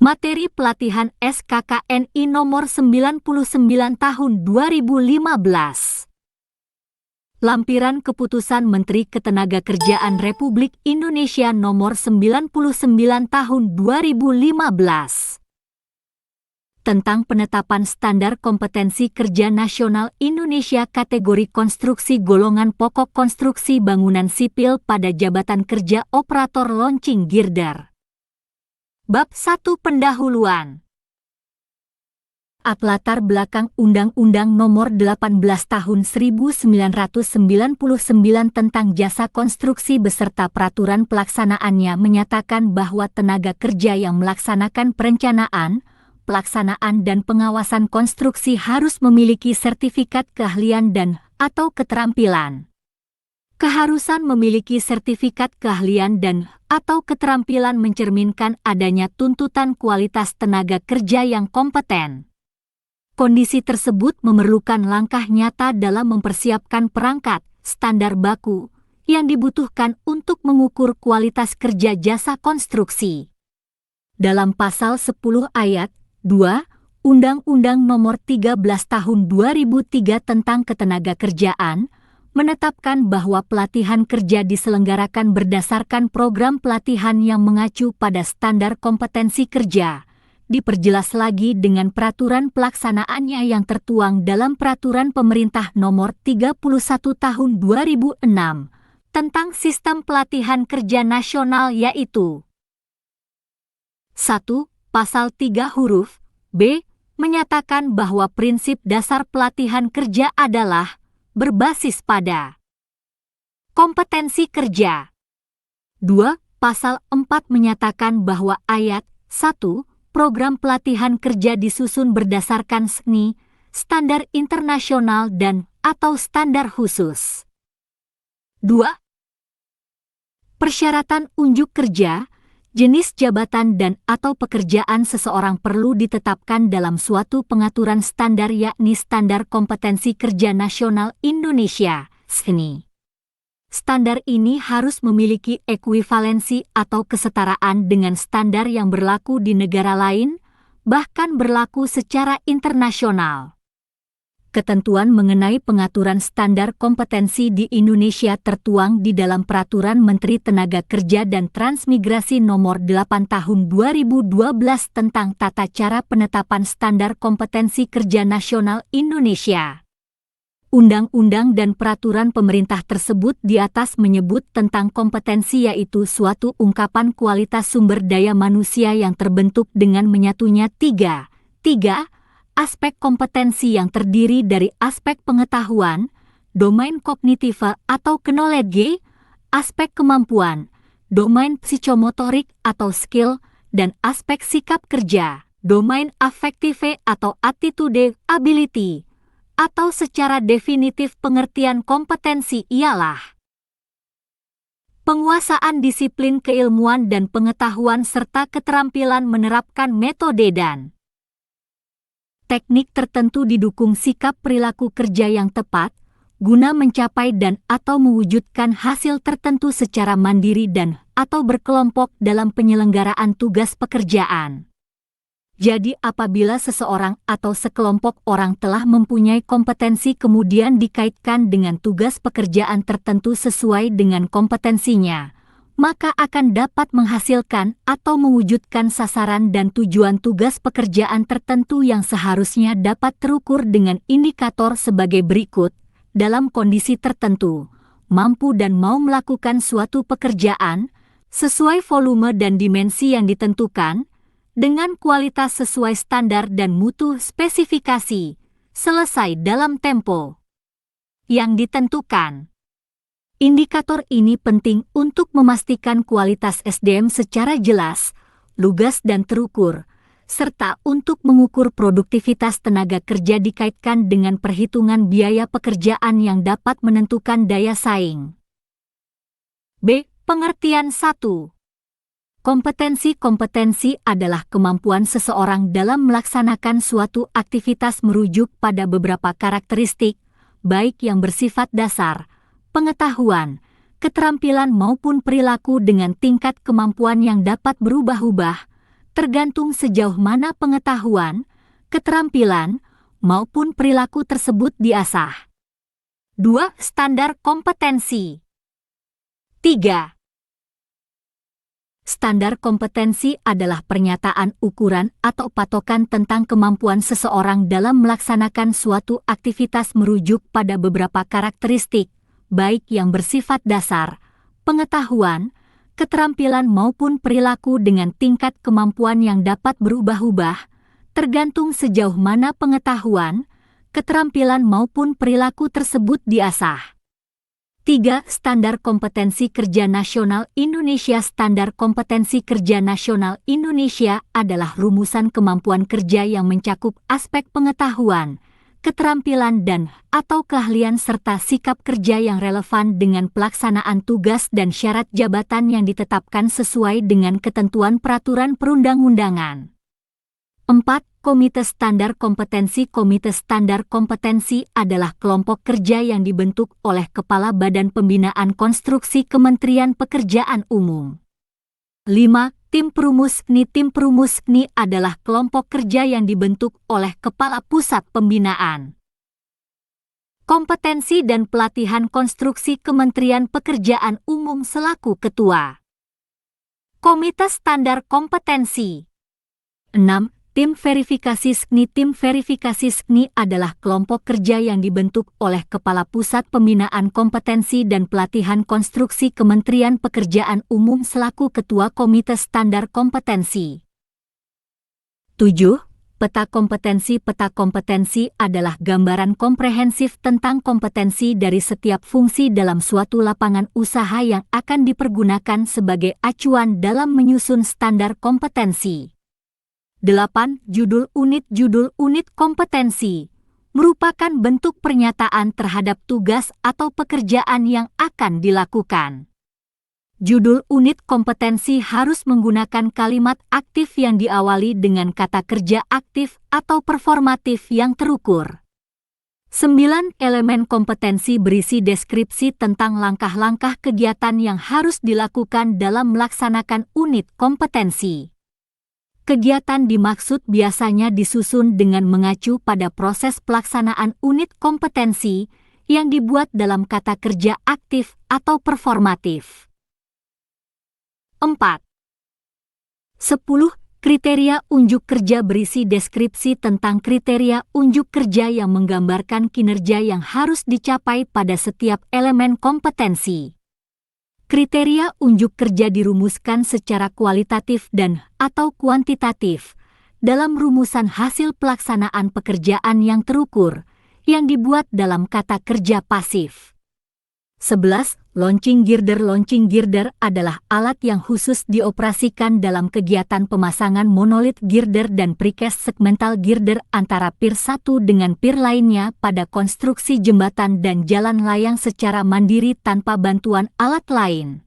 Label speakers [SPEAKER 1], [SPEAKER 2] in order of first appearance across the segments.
[SPEAKER 1] Materi pelatihan SKKNI nomor 99 tahun 2015. Lampiran Keputusan Menteri Ketenagakerjaan Republik Indonesia nomor 99 tahun 2015. Tentang penetapan standar kompetensi kerja nasional Indonesia kategori konstruksi golongan pokok konstruksi bangunan sipil pada jabatan kerja operator launching girder. Bab 1 Pendahuluan. Latar belakang Undang-Undang Nomor 18 Tahun 1999 tentang Jasa Konstruksi beserta peraturan pelaksanaannya menyatakan bahwa tenaga kerja yang melaksanakan perencanaan, pelaksanaan dan pengawasan konstruksi harus memiliki sertifikat keahlian dan/atau keterampilan. Keharusan memiliki sertifikat keahlian dan/atau keterampilan mencerminkan adanya tuntutan kualitas tenaga kerja yang kompeten. Kondisi tersebut memerlukan langkah nyata dalam mempersiapkan perangkat, standar baku, yang dibutuhkan untuk mengukur kualitas kerja jasa konstruksi. Dalam pasal 10 ayat 2, Undang-Undang Nomor 13 Tahun 2003 tentang Ketenagakerjaan, menetapkan bahwa pelatihan kerja diselenggarakan berdasarkan program pelatihan yang mengacu pada standar kompetensi kerja. Diperjelas lagi dengan peraturan pelaksanaannya yang tertuang dalam Peraturan Pemerintah Nomor 31 Tahun 2006 tentang Sistem Pelatihan Kerja Nasional yaitu 1. Pasal 3 huruf B menyatakan bahwa prinsip dasar pelatihan kerja adalah berbasis pada kompetensi kerja. 2. Pasal 4 menyatakan bahwa ayat 1 program pelatihan kerja disusun berdasarkan SNI, standar internasional dan/atau standar khusus. 2. Persyaratan unjuk kerja, jenis jabatan dan/atau pekerjaan seseorang perlu ditetapkan dalam suatu pengaturan standar yakni Standar Kompetensi Kerja Nasional Indonesia, SNI. Standar ini harus memiliki ekuivalensi atau kesetaraan dengan standar yang berlaku di negara lain, bahkan berlaku secara internasional. Ketentuan mengenai pengaturan standar kompetensi di Indonesia tertuang di dalam Peraturan Menteri Tenaga Kerja dan Transmigrasi Nomor 8 Tahun 2012 tentang Tata Cara Penetapan Standar Kompetensi Kerja Nasional Indonesia. Undang-undang dan peraturan pemerintah tersebut di atas menyebut tentang kompetensi yaitu suatu ungkapan kualitas sumber daya manusia yang terbentuk dengan menyatunya tiga aspek kompetensi yang terdiri dari aspek pengetahuan, domain kognitif atau knowledge, aspek kemampuan, domain psikomotorik atau skill, dan aspek sikap kerja, domain affective atau attitude ability. Atau secara definitif pengertian kompetensi ialah penguasaan disiplin keilmuan dan pengetahuan serta keterampilan menerapkan metode dan teknik tertentu didukung sikap perilaku kerja yang tepat, guna mencapai dan/atau mewujudkan hasil tertentu secara mandiri dan/atau berkelompok dalam penyelenggaraan tugas pekerjaan. Jadi apabila seseorang atau sekelompok orang telah mempunyai kompetensi kemudian dikaitkan dengan tugas pekerjaan tertentu sesuai dengan kompetensinya, maka akan dapat menghasilkan atau mewujudkan sasaran dan tujuan tugas pekerjaan tertentu yang seharusnya dapat terukur dengan indikator sebagai berikut. Dalam kondisi tertentu, mampu dan mau melakukan suatu pekerjaan sesuai volume dan dimensi yang ditentukan, dengan kualitas sesuai standar dan mutu spesifikasi, selesai dalam tempo yang ditentukan. Indikator ini penting untuk memastikan kualitas SDM secara jelas, lugas dan terukur, serta untuk mengukur produktivitas tenaga kerja dikaitkan dengan perhitungan biaya pekerjaan yang dapat menentukan daya saing. B. Pengertian 1. Kompetensi adalah kemampuan seseorang dalam melaksanakan suatu aktivitas merujuk pada beberapa karakteristik, baik yang bersifat dasar, pengetahuan, keterampilan maupun perilaku dengan tingkat kemampuan yang dapat berubah-ubah, tergantung sejauh mana pengetahuan, keterampilan, maupun perilaku tersebut diasah. 2. Standar kompetensi. 3. Standar kompetensi adalah pernyataan ukuran atau patokan tentang kemampuan seseorang dalam melaksanakan suatu aktivitas merujuk pada beberapa karakteristik, baik yang bersifat dasar, pengetahuan, keterampilan maupun perilaku dengan tingkat kemampuan yang dapat berubah-ubah, tergantung sejauh mana pengetahuan, keterampilan maupun perilaku tersebut diasah. 3. Standar Kompetensi Kerja Nasional Indonesia. Standar Kompetensi Kerja Nasional Indonesia adalah rumusan kemampuan kerja yang mencakup aspek pengetahuan, keterampilan dan/atau keahlian serta sikap kerja yang relevan dengan pelaksanaan tugas dan syarat jabatan yang ditetapkan sesuai dengan ketentuan peraturan perundang-undangan. 4. Komite Standar Kompetensi. Komite Standar Kompetensi adalah kelompok kerja yang dibentuk oleh Kepala Badan Pembinaan Konstruksi Kementerian Pekerjaan Umum. 5. Tim Perumus KNI. Tim Perumus KNI adalah kelompok kerja yang dibentuk oleh Kepala Pusat Pembinaan Kompetensi dan Pelatihan Konstruksi Kementerian Pekerjaan Umum selaku Ketua. Komite Standar Kompetensi. 6. Tim Verifikasi SKNI. Tim Verifikasi SKNI adalah kelompok kerja yang dibentuk oleh Kepala Pusat Pembinaan Kompetensi dan Pelatihan Konstruksi Kementerian Pekerjaan Umum selaku Ketua Komite Standar Kompetensi. 7. Peta kompetensi. Peta kompetensi adalah gambaran komprehensif tentang kompetensi dari setiap fungsi dalam suatu lapangan usaha yang akan dipergunakan sebagai acuan dalam menyusun standar kompetensi. 8. Judul unit. Judul unit kompetensi merupakan bentuk pernyataan terhadap tugas atau pekerjaan yang akan dilakukan. Judul unit kompetensi harus menggunakan kalimat aktif yang diawali dengan kata kerja aktif atau performatif yang terukur. 9. Elemen kompetensi berisi deskripsi tentang langkah-langkah kegiatan yang harus dilakukan dalam melaksanakan unit kompetensi. Kegiatan dimaksud biasanya disusun dengan mengacu pada proses pelaksanaan unit kompetensi yang dibuat dalam kata kerja aktif atau performatif. 4. 10. Kriteria unjuk kerja berisi deskripsi tentang kriteria unjuk kerja yang menggambarkan kinerja yang harus dicapai pada setiap elemen kompetensi. Kriteria unjuk kerja dirumuskan secara kualitatif dan/atau kuantitatif dalam rumusan hasil pelaksanaan pekerjaan yang terukur yang dibuat dalam kata kerja pasif. 11. Launching girder. Launching girder adalah alat yang khusus dioperasikan dalam kegiatan pemasangan monolit girder dan precast segmental girder antara pier satu dengan pier lainnya pada konstruksi jembatan dan jalan layang secara mandiri tanpa bantuan alat lain.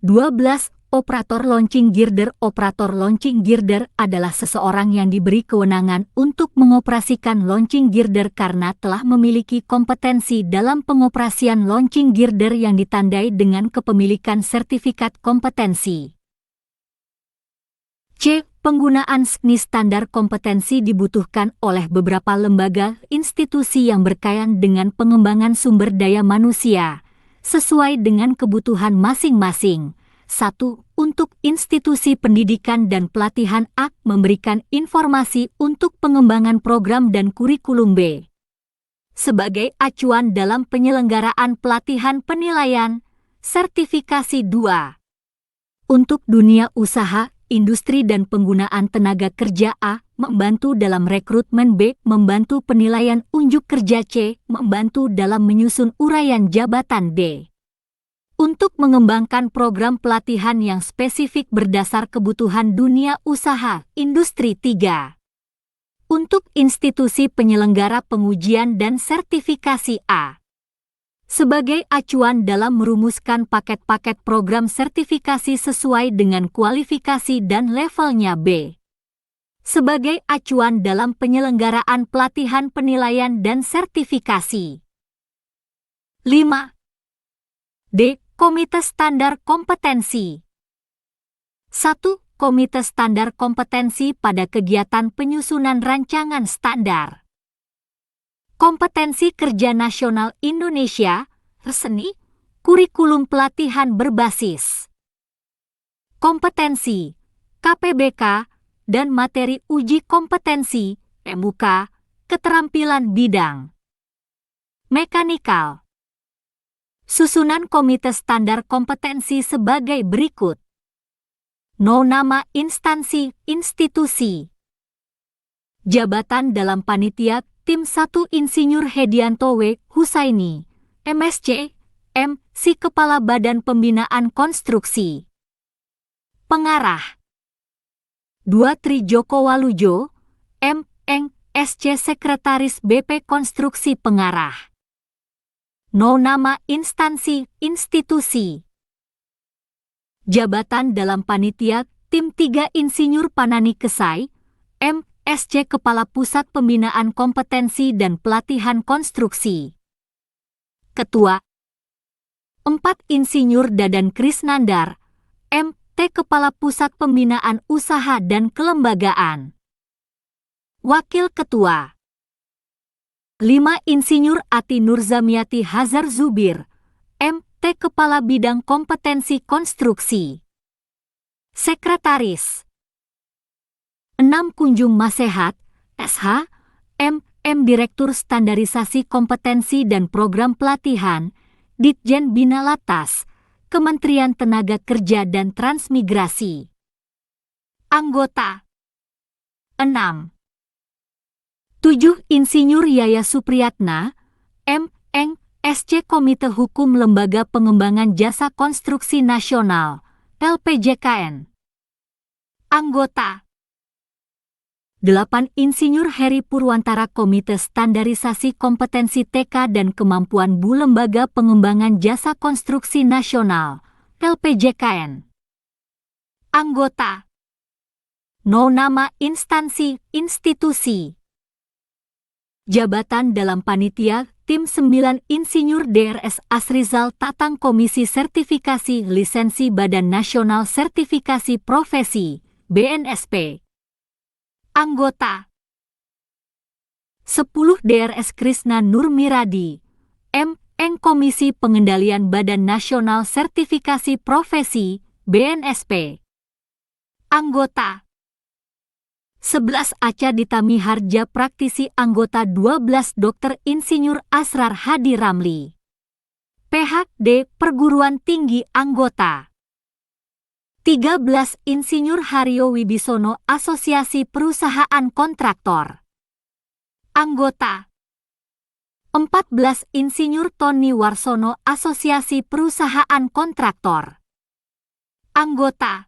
[SPEAKER 1] 12. Operator launching girder. Operator launching girder adalah seseorang yang diberi kewenangan untuk mengoperasikan launching girder karena telah memiliki kompetensi dalam pengoperasian launching girder yang ditandai dengan kepemilikan sertifikat kompetensi. C. Penggunaan SKNI. Standar kompetensi dibutuhkan oleh beberapa lembaga institusi yang berkaitan dengan pengembangan sumber daya manusia, sesuai dengan kebutuhan masing-masing. 1. Untuk institusi pendidikan dan pelatihan A. Memberikan informasi untuk pengembangan program dan kurikulum B. Sebagai acuan dalam penyelenggaraan pelatihan penilaian, sertifikasi 2. Untuk dunia usaha, industri dan penggunaan tenaga kerja A. Membantu dalam rekrutmen B. Membantu penilaian unjuk kerja C. Membantu dalam menyusun uraian jabatan D. Untuk mengembangkan program pelatihan yang spesifik berdasar kebutuhan dunia usaha, industri 3. Untuk institusi penyelenggara pengujian dan sertifikasi A. Sebagai acuan dalam merumuskan paket-paket program sertifikasi sesuai dengan kualifikasi dan levelnya B. Sebagai acuan dalam penyelenggaraan pelatihan penilaian dan sertifikasi. 5. D. Komite Standar Kompetensi. 1. Komite Standar Kompetensi pada kegiatan penyusunan rancangan standar. Kompetensi Kerja Nasional Indonesia, resmi, kurikulum pelatihan berbasis kompetensi, KPBK, dan materi uji kompetensi, PMUK, keterampilan bidang mekanikal. Susunan Komite Standar Kompetensi sebagai berikut. Nama instansi, institusi. Jabatan dalam panitia Tim 1 Insinyur Hedianto W. Husaini, MSc, M.Si Kepala Badan Pembinaan Konstruksi. Pengarah 2 Tri Joko Walujo, M.Eng, SC Sekretaris BP Konstruksi Pengarah. Nama instansi, institusi. Jabatan dalam panitia Tim 3 Insinyur Panani Kesai, M.Sc Kepala Pusat Pembinaan Kompetensi dan Pelatihan Konstruksi. Ketua 4 Insinyur Dadan Krisnandar, M.T Kepala Pusat Pembinaan Usaha dan Kelembagaan. Wakil Ketua 5 Insinyur Ati Nurzamiati Hazar Zubir, M.T Kepala Bidang Kompetensi Konstruksi. Sekretaris 6 Kunjung Masehat, SH, M.M Direktur Standarisasi Kompetensi dan Program Pelatihan, Ditjen Bina Latas, Kementerian Tenaga Kerja dan Transmigrasi. Anggota 6. 7 Insinyur Yaya Supriyatna, M.Eng, SC Komite Hukum Lembaga Pengembangan Jasa Konstruksi Nasional, LPJKN. Anggota 8 Insinyur Heri Purwantara Komite Standarisasi Kompetensi TK dan Kemampuan Bu Lembaga Pengembangan Jasa Konstruksi Nasional, LPJKN. Anggota Nama instansi, institusi. Jabatan dalam panitia Tim 9 Insinyur DRS Asrizal Tatang Komisi Sertifikasi Lisensi Badan Nasional Sertifikasi Profesi, BNSP. Anggota 10 DRS Krisna Nurmiradi, M.Eng Komisi Pengendalian Badan Nasional Sertifikasi Profesi, BNSP. Anggota 11 Aca Ditami Harja Praktisi. Anggota 12 Dr. Insinyur Asrar Hadi Ramli, PhD Perguruan Tinggi. Anggota 13 Insinyur Haryo Wibisono Asosiasi Perusahaan Kontraktor. Anggota 14 Insinyur Tony Warsono Asosiasi Perusahaan Kontraktor. Anggota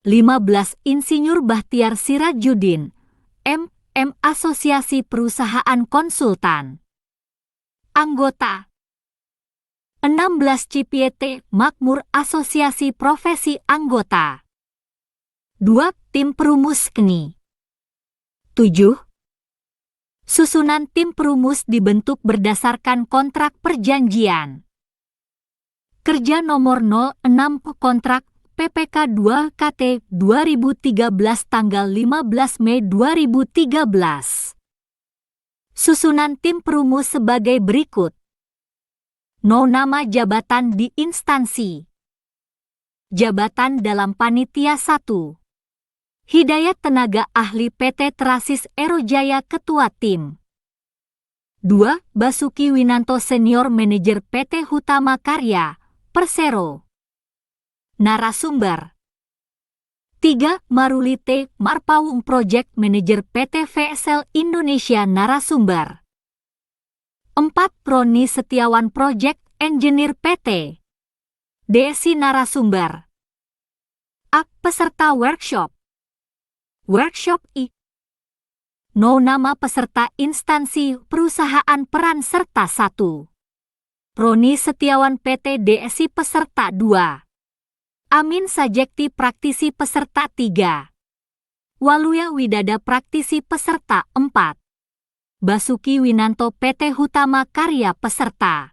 [SPEAKER 1] 15 Insinyur Bahtiar Sirajuddin, M.M Asosiasi Perusahaan Konsultan. Anggota 16 Cipiete Makmur Asosiasi Profesi. Anggota 2 Tim Perumus KNI. 7 Susunan tim perumus dibentuk berdasarkan kontrak perjanjian kerja nomor 06 kontrak PPK 2 KT 2013 tanggal 15 Mei 2013. Susunan tim perumus sebagai berikut. Nama jabatan di instansi. Jabatan dalam panitia 1. Hidayat Tenaga Ahli PT Trasis Aerojaya Ketua Tim. 2. Basuki Winanto Senior Manager PT Hutama Karya, Persero. Narasumber 3. Maruli T. Marpaung Project Manager PT VSL Indonesia. Narasumber 4. Roni Setiawan Project Engineer PT DSI. Narasumber A. Peserta Workshop. Workshop I. Nama peserta instansi perusahaan peran serta 1. Roni Setiawan PT DSI peserta 2. Amin Sajekti praktisi peserta 3. Waluya Widada praktisi peserta 4. Basuki Winanto PT Hutama Karya peserta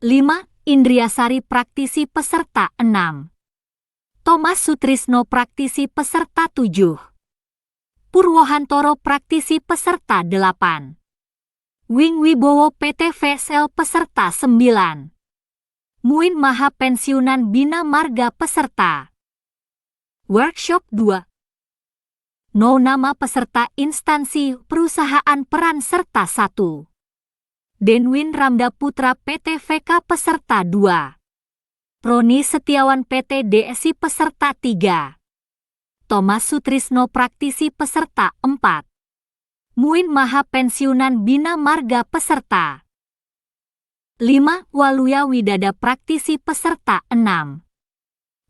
[SPEAKER 1] 5. Indriasari praktisi peserta 6. Thomas Sutrisno praktisi peserta 7. Purwohantoro praktisi peserta 8. Wing Wibowo PT VSL peserta 9. Muin Maha Pensiunan Bina Marga peserta. Workshop 2. No nama peserta instansi perusahaan peran serta 1. Denwin Ramda Putra PT VK peserta 2. Roni Setiawan PT DSI peserta 3. Thomas Sutrisno praktisi peserta 4. Muin Maha Pensiunan Bina Marga peserta 5. Waluya Widada praktisi peserta 6.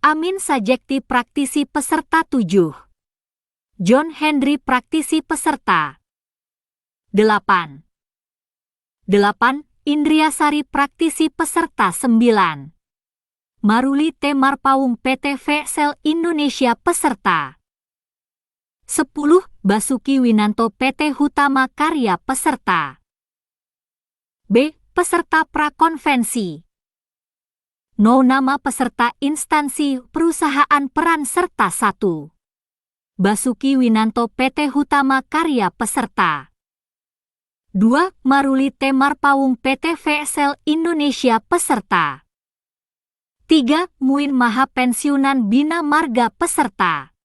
[SPEAKER 1] Amin Sajekti praktisi peserta 7. John Henry praktisi peserta 8. Indriasari praktisi peserta 9. Maruli T. Marpaung PT VSL Indonesia peserta 10. Basuki Winanto PT Hutama Karya peserta. B. Peserta prakonvensi. No nama peserta instansi perusahaan peran serta 1. Basuki Winanto PT Hutama Karya peserta 2. Maruli T. Marpaung PT VSL Indonesia peserta 3. Muin Maha Pensiunan Bina Marga peserta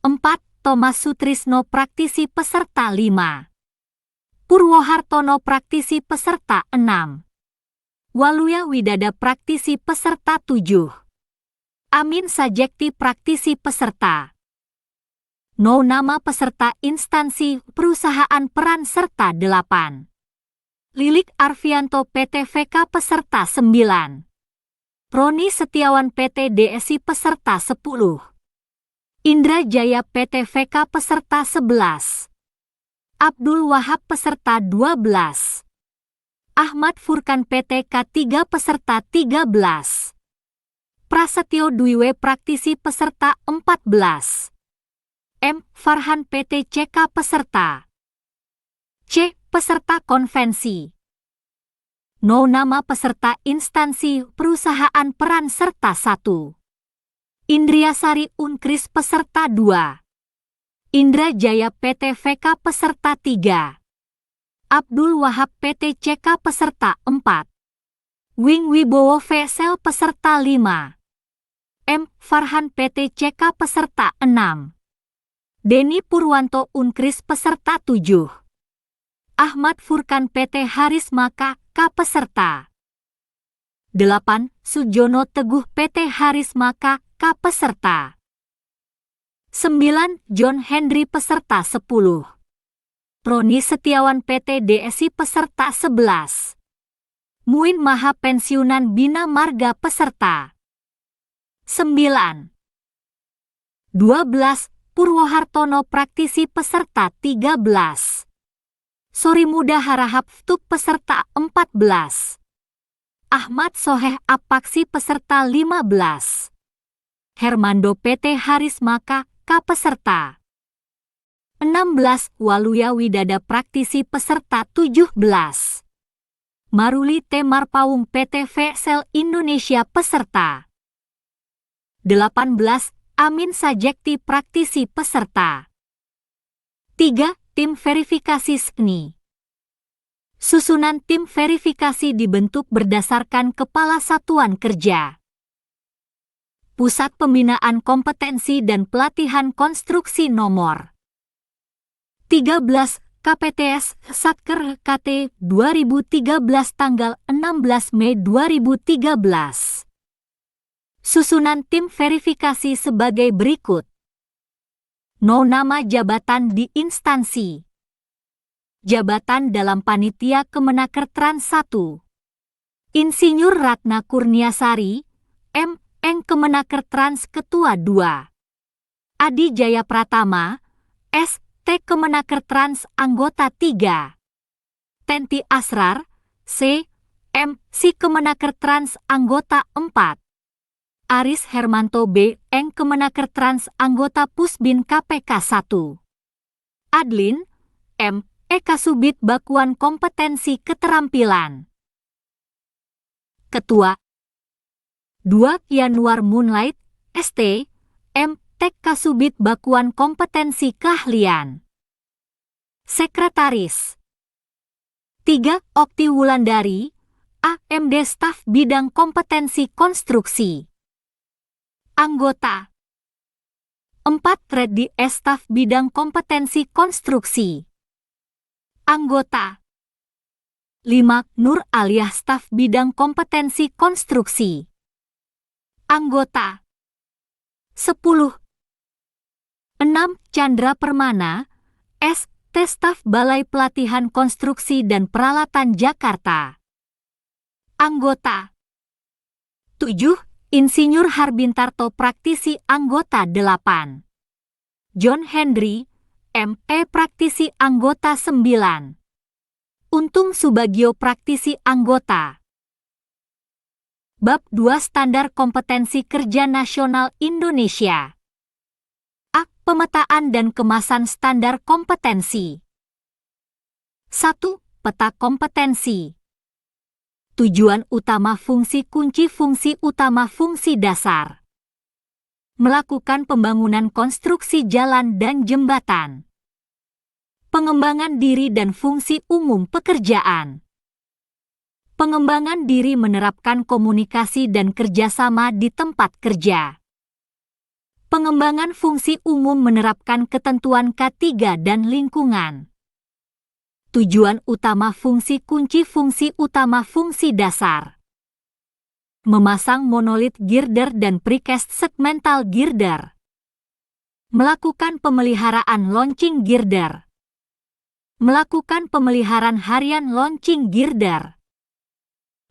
[SPEAKER 1] 4. Thomas Sutrisno praktisi peserta 5. Purwohartono praktisi peserta 6. Waluya Widada praktisi peserta 7. Amin Sajekti praktisi peserta. No nama peserta instansi perusahaan peran serta 8. Lilik Arfianto PT VK peserta 9. Roni Setiawan PT DSI peserta 10. Indra Jaya PT VK peserta 11. Abdul Wahab peserta 12. Ahmad Furkan PT K3 peserta 13. Prasetyo Dwiwe praktisi peserta 14. M. Farhan PT CK peserta. C. Peserta konvensi. No nama peserta instansi perusahaan peran serta 1. Indriasari Unkris peserta 2. Indra Jaya PT VK peserta 3. Abdul Wahab PT CK peserta 4. Wing Wibowo VSL peserta 5. M. Farhan PT CK peserta 6. Denny Purwanto Unkris peserta 7. Ahmad Furkan PT Harismaka K peserta 8. Sujono Teguh PT Harismaka K peserta 9. John Henry peserta 10. Roni Setiawan PT DSI peserta 11. Muin Maha Pensiunan Bina Marga peserta 9. 12. Purwohartono praktisi peserta 13. Sorimuda Harahap Ftuk peserta 14. Ahmad Soheh Apaksi peserta 15. Hermando PT Harismaka K peserta 16. Waluya Widada praktisi peserta 17. Maruli T. Marpaung PT VSL Indonesia peserta 18. Amin Sajekti praktisi peserta 3. Tim verifikasi SKNI. Susunan tim verifikasi dibentuk berdasarkan Kepala Satuan Kerja, Pusat Pembinaan Kompetensi dan Pelatihan Konstruksi Nomor 13 KPTS Satker KT 2013 tanggal 16 Mei 2013. Susunan tim verifikasi sebagai berikut. No nama jabatan di instansi. Jabatan dalam Panitia Kemenaker Trans 1. Insinyur Ratna Kurniasari, M.Eng Kemenaker Trans Ketua 2. Adi Jaya Pratama, S.T Kemenaker Trans Anggota 3. Tenti Asrar, C.M.Si Kemenaker Trans Anggota 4. Aris Hermanto B.Eng Kemenaker Trans Anggota Pusbin KPK 1. Adlin, M. Kasubit Bakuan Kompetensi Keterampilan. Ketua 2. Yanuar Moonlight, ST, M. Tek Kasubit Bakuan Kompetensi Keahlian. Sekretaris 3. Okti Wulandari, AMD Staf Bidang Kompetensi Konstruksi. Anggota 4. Reddy S. Staf Bidang Kompetensi Konstruksi. Anggota 5. Nur Aliah Staf Bidang Kompetensi Konstruksi. Anggota 10. 6. Chandra Permana, ST Staf Balai Pelatihan Konstruksi dan Peralatan Jakarta. Anggota 7. Insinyur Harbintarto Praktisi. Anggota 8. John Henry, ME Praktisi. Anggota 9. Untung Subagio Praktisi. Anggota. Bab 2 Standar Kompetensi Kerja Nasional Indonesia. A. Pemetaan dan kemasan standar kompetensi. 1. Peta kompetensi. Tujuan utama fungsi kunci fungsi utama fungsi dasar. Melakukan pembangunan konstruksi jalan dan jembatan. Pengembangan diri dan fungsi umum pekerjaan. Pengembangan diri menerapkan komunikasi dan kerjasama di tempat kerja. Pengembangan fungsi umum menerapkan ketentuan K3 dan lingkungan. Tujuan utama fungsi kunci fungsi utama fungsi dasar. Memasang monolit girder dan precast segmental girder. Melakukan pemeliharaan launching girder. Melakukan pemeliharaan harian launching girder.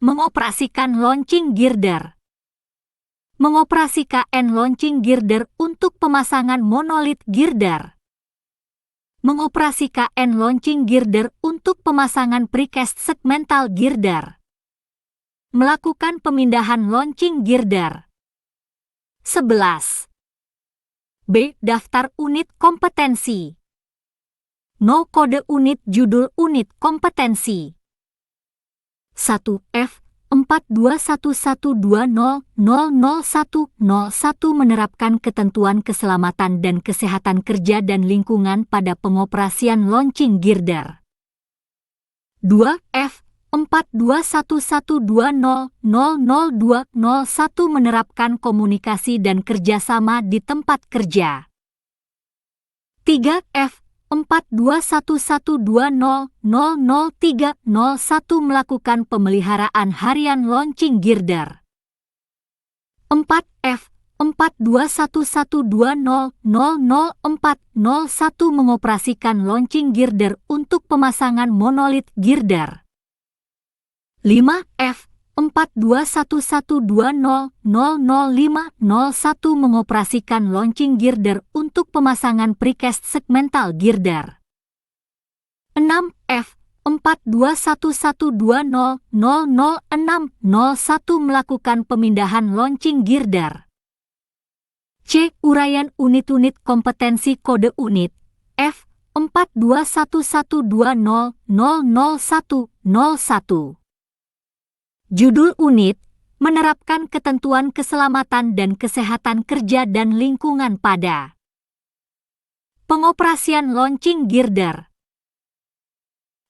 [SPEAKER 1] Mengoperasikan launching girder. Mengoperasikan launching girder untuk pemasangan monolit girder. Mengoperasikan launching girder untuk pemasangan precast segmental girder. Melakukan pemindahan launching girder. 11. B. Daftar unit kompetensi. No kode unit judul unit kompetensi. 1. F. 421120000101 menerapkan ketentuan keselamatan dan kesehatan kerja dan lingkungan pada pengoperasian launching girder. 2. F. 4211200001 menerapkan komunikasi dan kerjasama di tempat kerja. 3. F. 421120000301 melakukan pemeliharaan harian launching girder. 4. F. 421120000401 mengoperasikan launching girder untuk pemasangan monolit girder. 5. F. 421120000501 mengoperasikan launching girder untuk pemasangan precast segmental girder. 6. F. 421120000601 melakukan pemindahan launching girder. C. Uraian unit-unit kompetensi kode unit F. 421120000101. Judul unit, menerapkan ketentuan keselamatan dan kesehatan kerja dan lingkungan pada pengoperasian launching girder.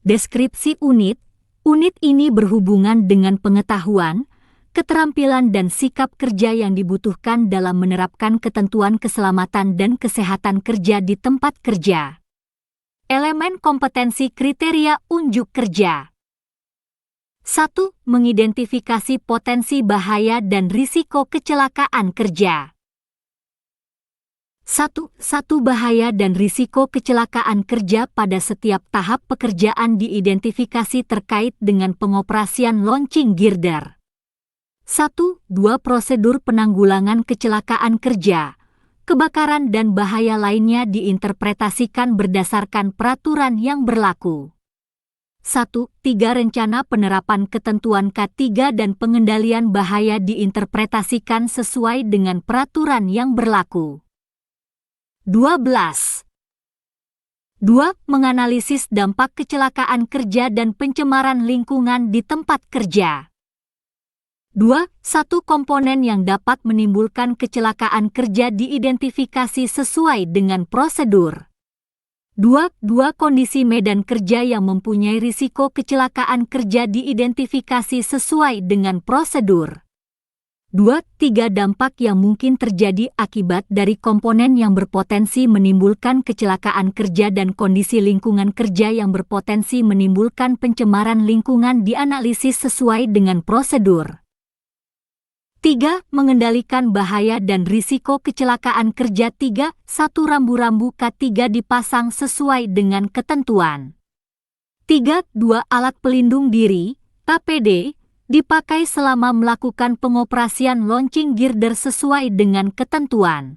[SPEAKER 1] Deskripsi unit, unit ini berhubungan dengan pengetahuan, keterampilan dan sikap kerja yang dibutuhkan dalam menerapkan ketentuan keselamatan dan kesehatan kerja di tempat kerja. Elemen kompetensi kriteria unjuk kerja. 1. Mengidentifikasi potensi bahaya dan risiko kecelakaan kerja. 1. Bahaya dan risiko kecelakaan kerja pada setiap tahap pekerjaan diidentifikasi terkait dengan pengoperasian launching girder. 1. Prosedur penanggulangan kecelakaan kerja, kebakaran dan bahaya lainnya diinterpretasikan berdasarkan peraturan yang berlaku. 1. Rencana penerapan ketentuan K3 dan pengendalian bahaya diinterpretasikan sesuai dengan peraturan yang berlaku. 12. Menganalisis dampak kecelakaan kerja dan pencemaran lingkungan di tempat kerja. 2. Satu komponen yang dapat menimbulkan kecelakaan kerja diidentifikasi sesuai dengan prosedur. 2. Dua kondisi medan kerja yang mempunyai risiko kecelakaan kerja diidentifikasi sesuai dengan prosedur. 2. Tiga dampak yang mungkin terjadi akibat dari komponen yang berpotensi menimbulkan kecelakaan kerja dan kondisi lingkungan kerja yang berpotensi menimbulkan pencemaran lingkungan dianalisis sesuai dengan prosedur. 3. Mengendalikan bahaya dan risiko kecelakaan kerja. 3. Satu rambu-rambu K3 dipasang sesuai dengan ketentuan. 3. Dua alat pelindung diri, APD, dipakai selama melakukan pengoperasian launching girder sesuai dengan ketentuan.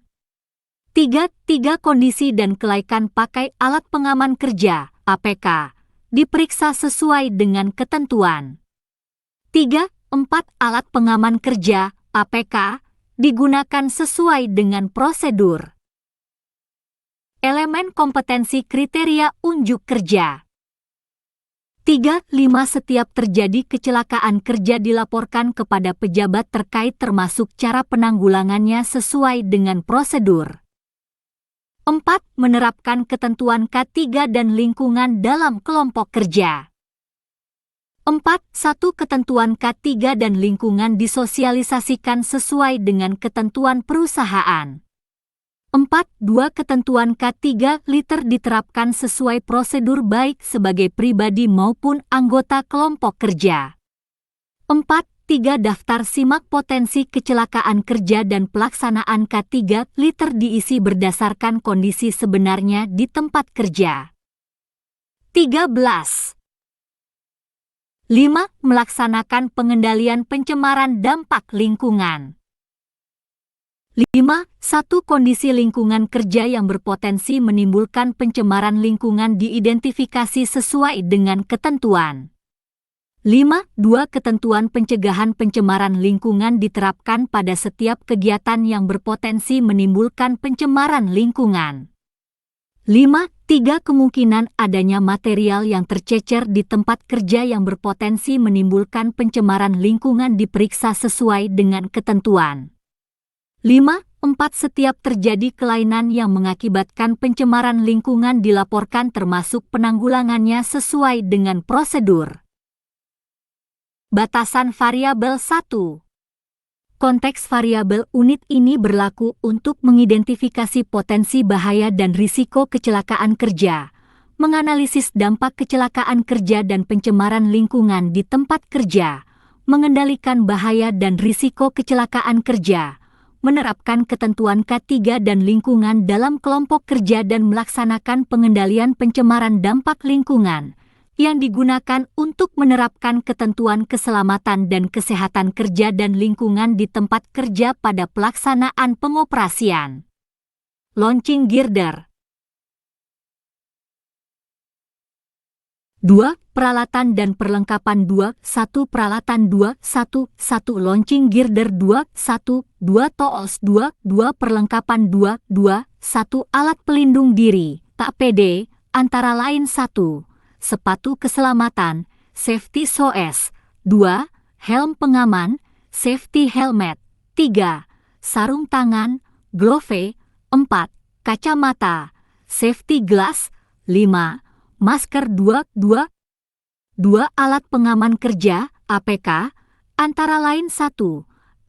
[SPEAKER 1] 3. Tiga kondisi dan kelaikan pakai alat pengaman kerja, APK, diperiksa sesuai dengan ketentuan. 3. 4. Alat pengaman kerja, APK, digunakan sesuai dengan prosedur. Elemen kompetensi kriteria unjuk kerja. 3. 5. Setiap terjadi kecelakaan kerja dilaporkan kepada pejabat terkait termasuk cara penanggulangannya sesuai dengan prosedur. 4. Menerapkan ketentuan K3 dan lingkungan dalam kelompok kerja. 4. Satu ketentuan K3 dan lingkungan disosialisasikan sesuai dengan ketentuan perusahaan. 4. Dua ketentuan K3 liter diterapkan sesuai prosedur baik sebagai pribadi maupun anggota kelompok kerja. 4. 3. Daftar simak potensi kecelakaan kerja dan pelaksanaan K3 liter diisi berdasarkan kondisi sebenarnya di tempat kerja. 13. 5. Melaksanakan pengendalian pencemaran dampak lingkungan. 5. Satu kondisi lingkungan kerja yang berpotensi menimbulkan pencemaran lingkungan diidentifikasi sesuai dengan ketentuan. 5. Dua ketentuan pencegahan pencemaran lingkungan diterapkan pada setiap kegiatan yang berpotensi menimbulkan pencemaran lingkungan. 5. 3. Kemungkinan adanya material yang tercecer di tempat kerja yang berpotensi menimbulkan pencemaran lingkungan diperiksa sesuai dengan ketentuan. 5. 4. Setiap terjadi kelainan yang mengakibatkan pencemaran lingkungan dilaporkan termasuk penanggulangannya sesuai dengan prosedur. Batasan variabel 1. Konteks variabel unit ini berlaku untuk mengidentifikasi potensi bahaya dan risiko kecelakaan kerja, menganalisis dampak kecelakaan kerja dan pencemaran lingkungan di tempat kerja, mengendalikan bahaya dan risiko kecelakaan kerja, menerapkan ketentuan K3 dan lingkungan dalam kelompok kerja dan melaksanakan pengendalian pencemaran dampak lingkungan yang digunakan untuk menerapkan ketentuan keselamatan dan kesehatan kerja dan lingkungan di tempat kerja pada pelaksanaan pengoperasian. Launching girder. 2. Peralatan dan perlengkapan 2. 1. Peralatan 2. 1. 1. Launching girder 2. 1. 2. Tools 2. 2. Perlengkapan 2. 2. 1. Alat pelindung diri, APD, antara lain 1. Sepatu keselamatan, safety shoes. 2. Helm pengaman, safety helmet. 3. Sarung tangan, glove. 4. Kacamata, safety glass. 5. Masker 2. 2. Alat pengaman kerja, APK, antara lain 1.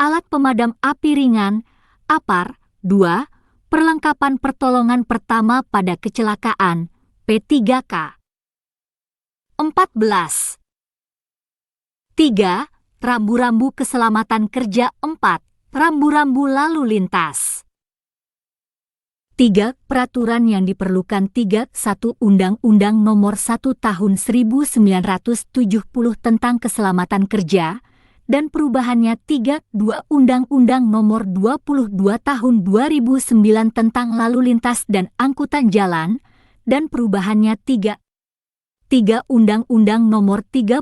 [SPEAKER 1] Alat pemadam api ringan, APAR. 2. Perlengkapan pertolongan pertama pada kecelakaan, P3K. 14. 3. Rambu-rambu keselamatan kerja. 4. Rambu-rambu lalu lintas. 3. Peraturan yang diperlukan. 3. 1. Undang-Undang Nomor 1 Tahun 1970 tentang Keselamatan Kerja dan perubahannya. 3. 2. Undang-Undang Nomor 22 Tahun 2009 tentang Lalu Lintas dan Angkutan Jalan dan perubahannya. 3. 3. Undang-Undang Nomor 32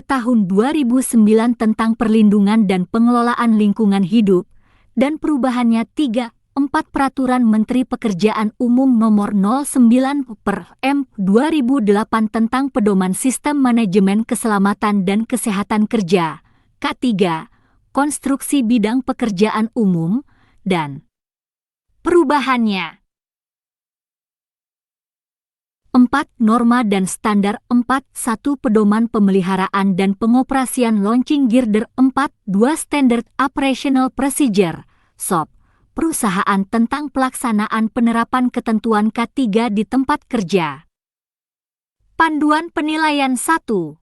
[SPEAKER 1] Tahun 2009 tentang Perlindungan dan Pengelolaan Lingkungan Hidup dan perubahannya. 3. 4. Peraturan Menteri Pekerjaan Umum Nomor 09/M 2008 tentang Pedoman Sistem Manajemen Keselamatan dan Kesehatan Kerja, K3, konstruksi bidang pekerjaan umum, dan perubahannya. 4. Norma dan standar 4.1 Pedoman pemeliharaan dan pengoperasian launching girder 4.2 Standard Operational Procedure, SOP, perusahaan tentang pelaksanaan penerapan ketentuan K3 di tempat kerja. Panduan penilaian 1.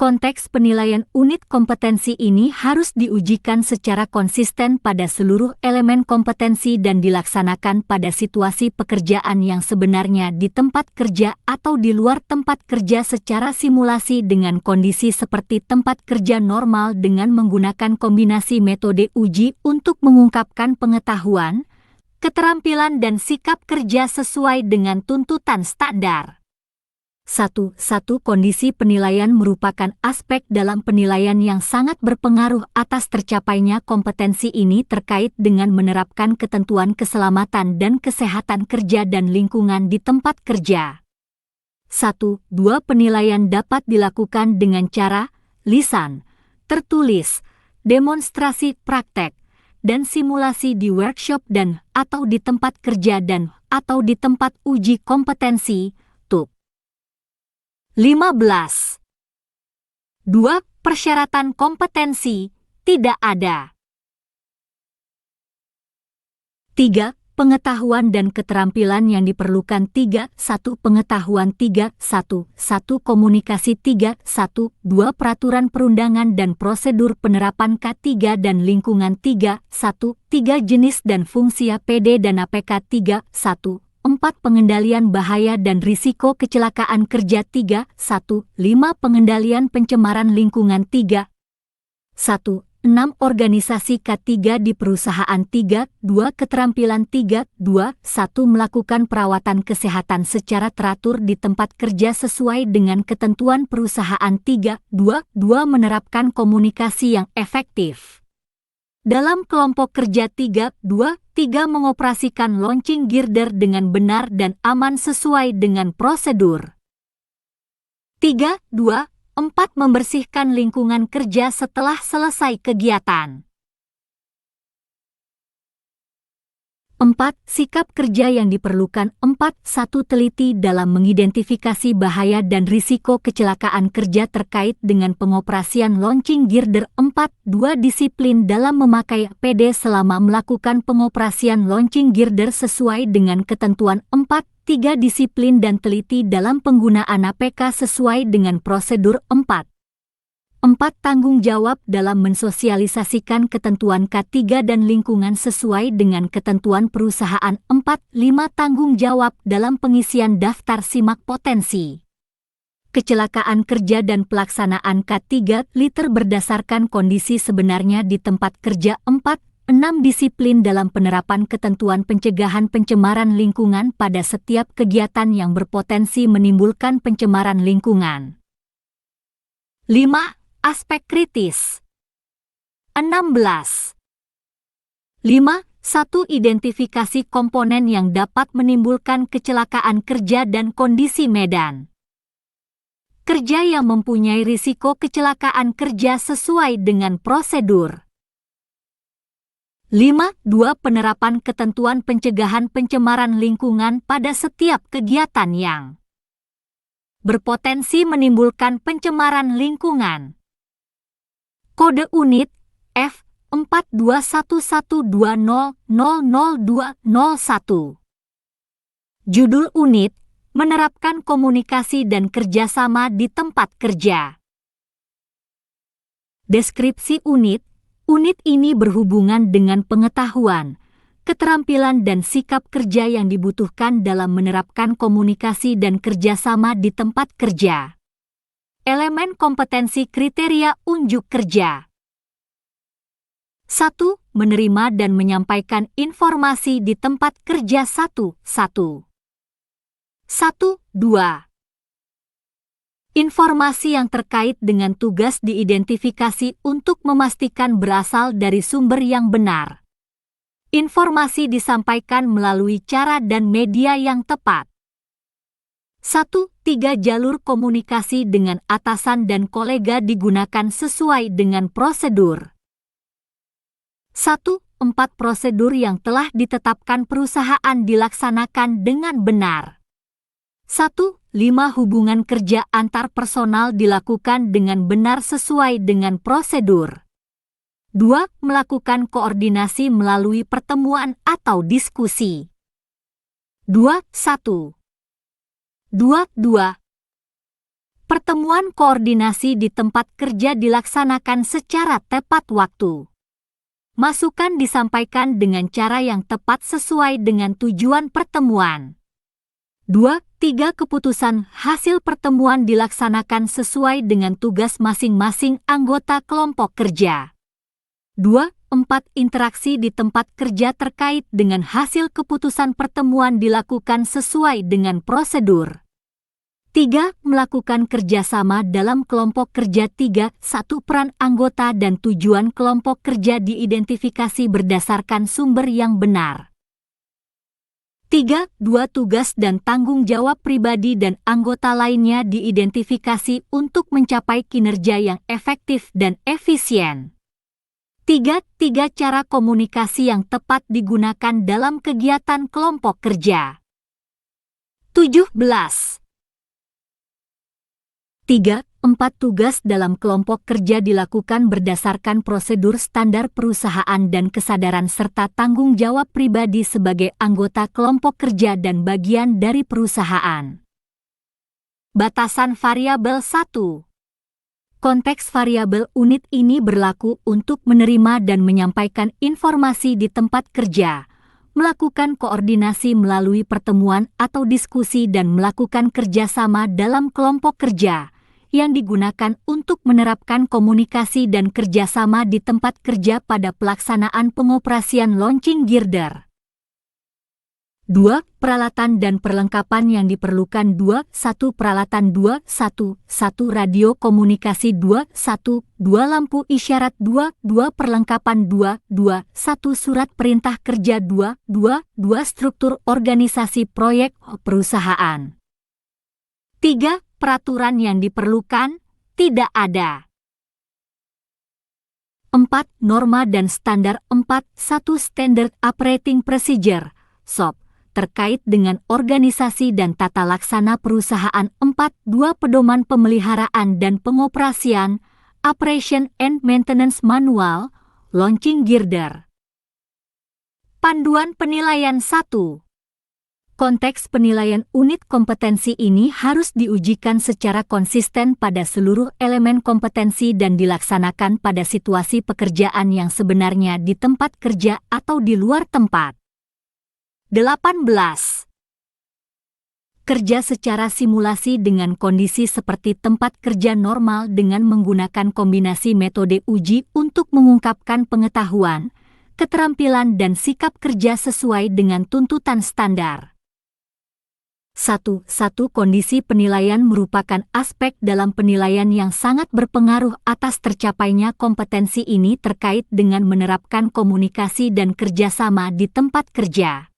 [SPEAKER 1] Konteks penilaian unit kompetensi ini harus diujikan secara konsisten pada seluruh elemen kompetensi dan dilaksanakan pada situasi pekerjaan yang sebenarnya di tempat kerja atau di luar tempat kerja secara simulasi dengan kondisi seperti tempat kerja normal dengan menggunakan kombinasi metode uji untuk mengungkapkan pengetahuan, keterampilan dan sikap kerja sesuai dengan tuntutan standar. 1. Kondisi penilaian merupakan aspek dalam penilaian yang sangat berpengaruh atas tercapainya kompetensi ini terkait dengan menerapkan ketentuan keselamatan dan kesehatan kerja dan lingkungan di tempat kerja. 1. 2. Penilaian dapat dilakukan dengan cara lisan, tertulis, demonstrasi praktek, dan simulasi di workshop dan atau di tempat kerja dan atau di tempat uji kompetensi, TUK. 15. 2. Persyaratan kompetensi tidak ada. 3. Pengetahuan dan keterampilan yang diperlukan 3. 1. Pengetahuan 3. 1. Komunikasi 3. 1. 2. Peraturan perundangan dan prosedur penerapan K3 dan lingkungan 3. 1. 3. Jenis dan fungsi APD dan APK 3. 1. 4. Pengendalian bahaya dan risiko kecelakaan kerja 3. 1. 5. Pengendalian pencemaran lingkungan 3. 1. 6. Organisasi K3 di perusahaan 3. 2. Keterampilan 3. 2. 1. Melakukan perawatan kesehatan secara teratur di tempat kerja sesuai dengan ketentuan perusahaan 3. 2. Menerapkan komunikasi yang efektif dalam kelompok kerja 3. 3. Mengoperasikan launching girder dengan benar dan aman sesuai dengan prosedur. 3. 4. Membersihkan lingkungan kerja setelah selesai kegiatan. 4. Sikap kerja yang diperlukan 4. 1. Teliti dalam mengidentifikasi bahaya dan risiko kecelakaan kerja terkait dengan pengoperasian launching girder 4. 2. Disiplin dalam memakai APD selama melakukan pengoperasian launching girder sesuai dengan ketentuan 4. 3. Disiplin dan teliti dalam penggunaan APK sesuai dengan prosedur 4. 4. Tanggung jawab dalam mensosialisasikan ketentuan K3 dan lingkungan sesuai dengan ketentuan perusahaan 4. 5. Tanggung jawab dalam pengisian daftar simak potensi kecelakaan kerja dan pelaksanaan K3 liter berdasarkan kondisi sebenarnya di tempat kerja 4. 6. Disiplin dalam penerapan ketentuan pencegahan pencemaran lingkungan pada setiap kegiatan yang berpotensi menimbulkan pencemaran lingkungan. 5. Aspek kritis. 16. 5. 1. Identifikasi komponen yang dapat menimbulkan kecelakaan kerja dan kondisi medan kerja yang mempunyai risiko kecelakaan kerja sesuai dengan prosedur. 5. 2. Penerapan ketentuan pencegahan pencemaran lingkungan pada setiap kegiatan yang berpotensi menimbulkan pencemaran lingkungan. Kode unit F421120000201. Judul unit, menerapkan komunikasi dan kerjasama di tempat kerja. Deskripsi unit ini berhubungan dengan pengetahuan, keterampilan dan sikap kerja yang dibutuhkan dalam menerapkan komunikasi dan kerjasama di tempat kerja. Elemen kompetensi kriteria unjuk kerja. 1. Menerima dan menyampaikan informasi di tempat kerja 1. 2. Informasi yang terkait dengan tugas diidentifikasi untuk memastikan berasal dari sumber yang benar. Informasi disampaikan melalui cara dan media yang tepat. 1. 3. Jalur komunikasi dengan atasan dan kolega digunakan sesuai dengan prosedur. 1. 4 prosedur yang telah ditetapkan perusahaan dilaksanakan dengan benar. 1. 5 hubungan kerja antar personal dilakukan dengan benar sesuai dengan prosedur. 2. Melakukan koordinasi melalui pertemuan atau diskusi. 2.1. 2.2. Pertemuan koordinasi di tempat kerja dilaksanakan secara tepat waktu. Masukan disampaikan dengan cara yang tepat sesuai dengan tujuan pertemuan. 2.3 Keputusan hasil pertemuan dilaksanakan sesuai dengan tugas masing-masing anggota kelompok kerja. 2.4 Interaksi di tempat kerja terkait dengan hasil keputusan pertemuan dilakukan sesuai dengan prosedur. 3. Melakukan kerjasama dalam kelompok kerja. 3.1 Peran anggota dan tujuan kelompok kerja diidentifikasi berdasarkan sumber yang benar. 3.2 Tugas dan tanggung jawab pribadi dan anggota lainnya diidentifikasi untuk mencapai kinerja yang efektif dan efisien. 3. Cara komunikasi yang tepat digunakan dalam kegiatan kelompok kerja. 17. 3.4 Tugas dalam kelompok kerja dilakukan berdasarkan prosedur standar perusahaan dan kesadaran serta tanggung jawab pribadi sebagai anggota kelompok kerja dan bagian dari perusahaan. Batasan variabel 1. Konteks variabel unit ini berlaku untuk menerima dan menyampaikan informasi di tempat kerja, melakukan koordinasi melalui pertemuan atau diskusi dan melakukan kerjasama dalam kelompok kerja, yang digunakan untuk menerapkan komunikasi dan kerjasama di tempat kerja pada pelaksanaan pengoperasian launching girder. 2. Peralatan dan perlengkapan yang diperlukan. 2.1 Peralatan. 2.1 radio komunikasi. 2.1 lampu isyarat. 2.2 Perlengkapan. 2.1 Surat perintah kerja. 2.2 Struktur organisasi proyek perusahaan. 3. Peraturan yang diperlukan, tidak ada. 4. Norma dan standar. 4.1 Standard Operating Procedure (SOP) terkait dengan organisasi dan tata laksana perusahaan. 4.2 Pedoman pemeliharaan dan pengoperasian Operation and Maintenance Manual Launching Girder. Panduan penilaian 1. Konteks penilaian unit kompetensi ini harus diujikan secara konsisten pada seluruh elemen kompetensi dan dilaksanakan pada situasi pekerjaan yang sebenarnya di tempat kerja atau di luar tempat. 18. Kerja secara simulasi dengan kondisi seperti tempat kerja normal dengan menggunakan kombinasi metode uji untuk mengungkapkan pengetahuan, keterampilan dan sikap kerja sesuai dengan tuntutan standar. 1. Kondisi penilaian merupakan aspek dalam penilaian yang sangat berpengaruh atas tercapainya kompetensi ini terkait dengan menerapkan komunikasi dan kerjasama di tempat kerja.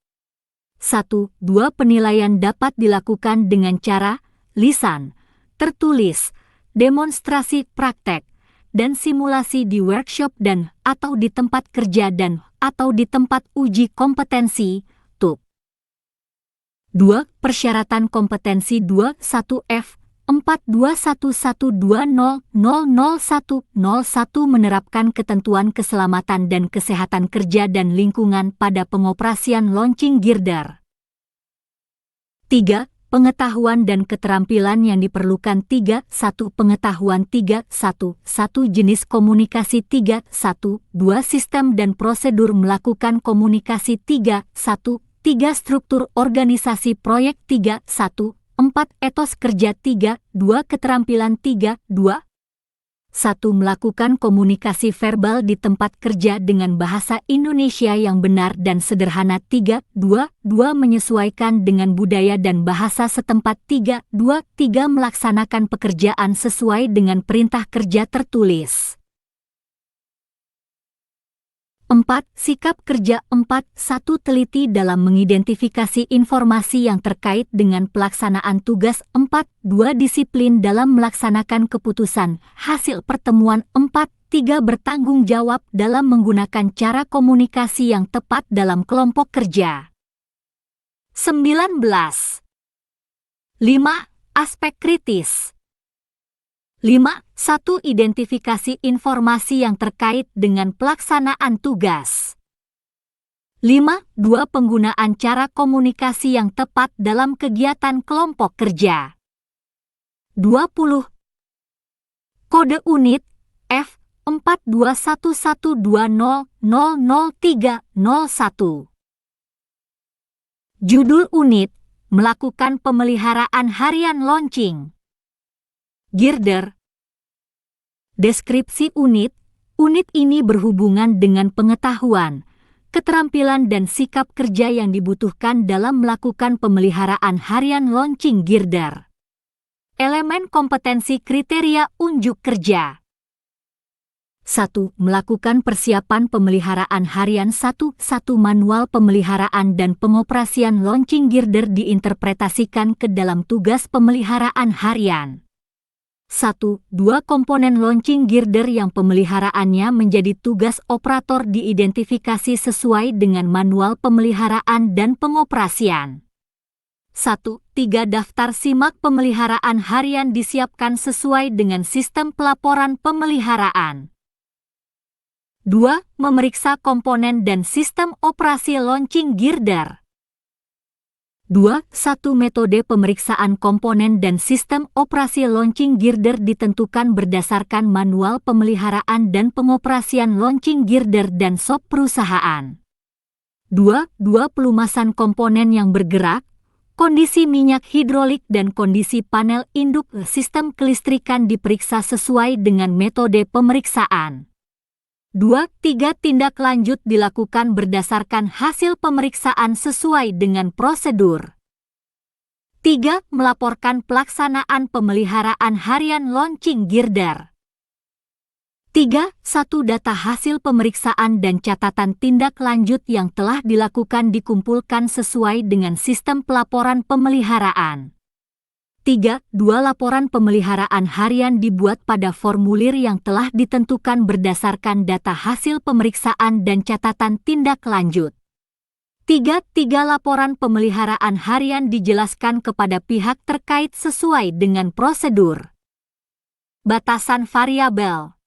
[SPEAKER 1] 1. 2 Penilaian dapat dilakukan dengan cara lisan, tertulis, demonstrasi praktek, dan simulasi di workshop dan atau di tempat kerja dan atau di tempat uji kompetensi, TUK. 2. Persyaratan kompetensi. 2.1 F 42112000101 menerapkan ketentuan keselamatan dan kesehatan kerja dan lingkungan pada pengoperasian launching girder. 3. Pengetahuan dan keterampilan yang diperlukan. 3.1 Pengetahuan. 3.1 Jenis komunikasi. 3.1 Sistem dan prosedur melakukan komunikasi. 3.1 Struktur organisasi proyek. 3.1 Etos kerja. 3.2 Keterampilan. 3.2 1. Melakukan komunikasi verbal di tempat kerja dengan bahasa Indonesia yang benar dan sederhana. 3.2 Menyesuaikan dengan budaya dan bahasa setempat. 3.3 Melaksanakan pekerjaan sesuai dengan perintah kerja tertulis. 4. Sikap kerja. 4.1 Teliti dalam mengidentifikasi informasi yang terkait dengan pelaksanaan tugas. 4.2 Disiplin dalam melaksanakan keputusan hasil pertemuan. 4.3 3. Bertanggung jawab dalam menggunakan cara komunikasi yang tepat dalam kelompok kerja. 19. 5. Aspek kritis. 5. 1. Identifikasi informasi yang terkait dengan pelaksanaan tugas. 5. 2. Penggunaan cara komunikasi yang tepat dalam kegiatan kelompok kerja. 20. Kode unit F421120000301. Judul unit: melakukan pemeliharaan harian launching girder. Deskripsi unit: unit ini berhubungan dengan pengetahuan, keterampilan dan sikap kerja yang dibutuhkan dalam melakukan pemeliharaan harian launching girder. Elemen kompetensi kriteria unjuk kerja. 1. Melakukan persiapan pemeliharaan harian 1. Manual pemeliharaan dan pengoperasian launching girder diinterpretasikan ke dalam tugas pemeliharaan harian. 1. 2. Komponen launching girder yang pemeliharaannya menjadi tugas operator diidentifikasi sesuai dengan manual pemeliharaan dan pengoperasian. 1. 3. Daftar simak pemeliharaan harian disiapkan sesuai dengan sistem pelaporan pemeliharaan. 2. Memeriksa komponen dan sistem operasi launching girder. 2. 1. Metode pemeriksaan komponen dan sistem operasi launching girder ditentukan berdasarkan manual pemeliharaan dan pengoperasian launching girder dan SOP perusahaan. 2. Pelumasan komponen yang bergerak, kondisi minyak hidrolik dan kondisi panel induk sistem kelistrikan diperiksa sesuai dengan metode pemeriksaan. 2. Tindak lanjut dilakukan berdasarkan hasil pemeriksaan sesuai dengan prosedur. 3. Melaporkan pelaksanaan pemeliharaan harian launching girder. 3. 1. Data hasil pemeriksaan dan catatan tindak lanjut yang telah dilakukan dikumpulkan sesuai dengan sistem pelaporan pemeliharaan. 3. 2. Laporan pemeliharaan harian dibuat pada formulir yang telah ditentukan berdasarkan data hasil pemeriksaan dan catatan tindak lanjut. 3. Laporan pemeliharaan harian dijelaskan kepada pihak terkait sesuai dengan prosedur. Batasan variabel.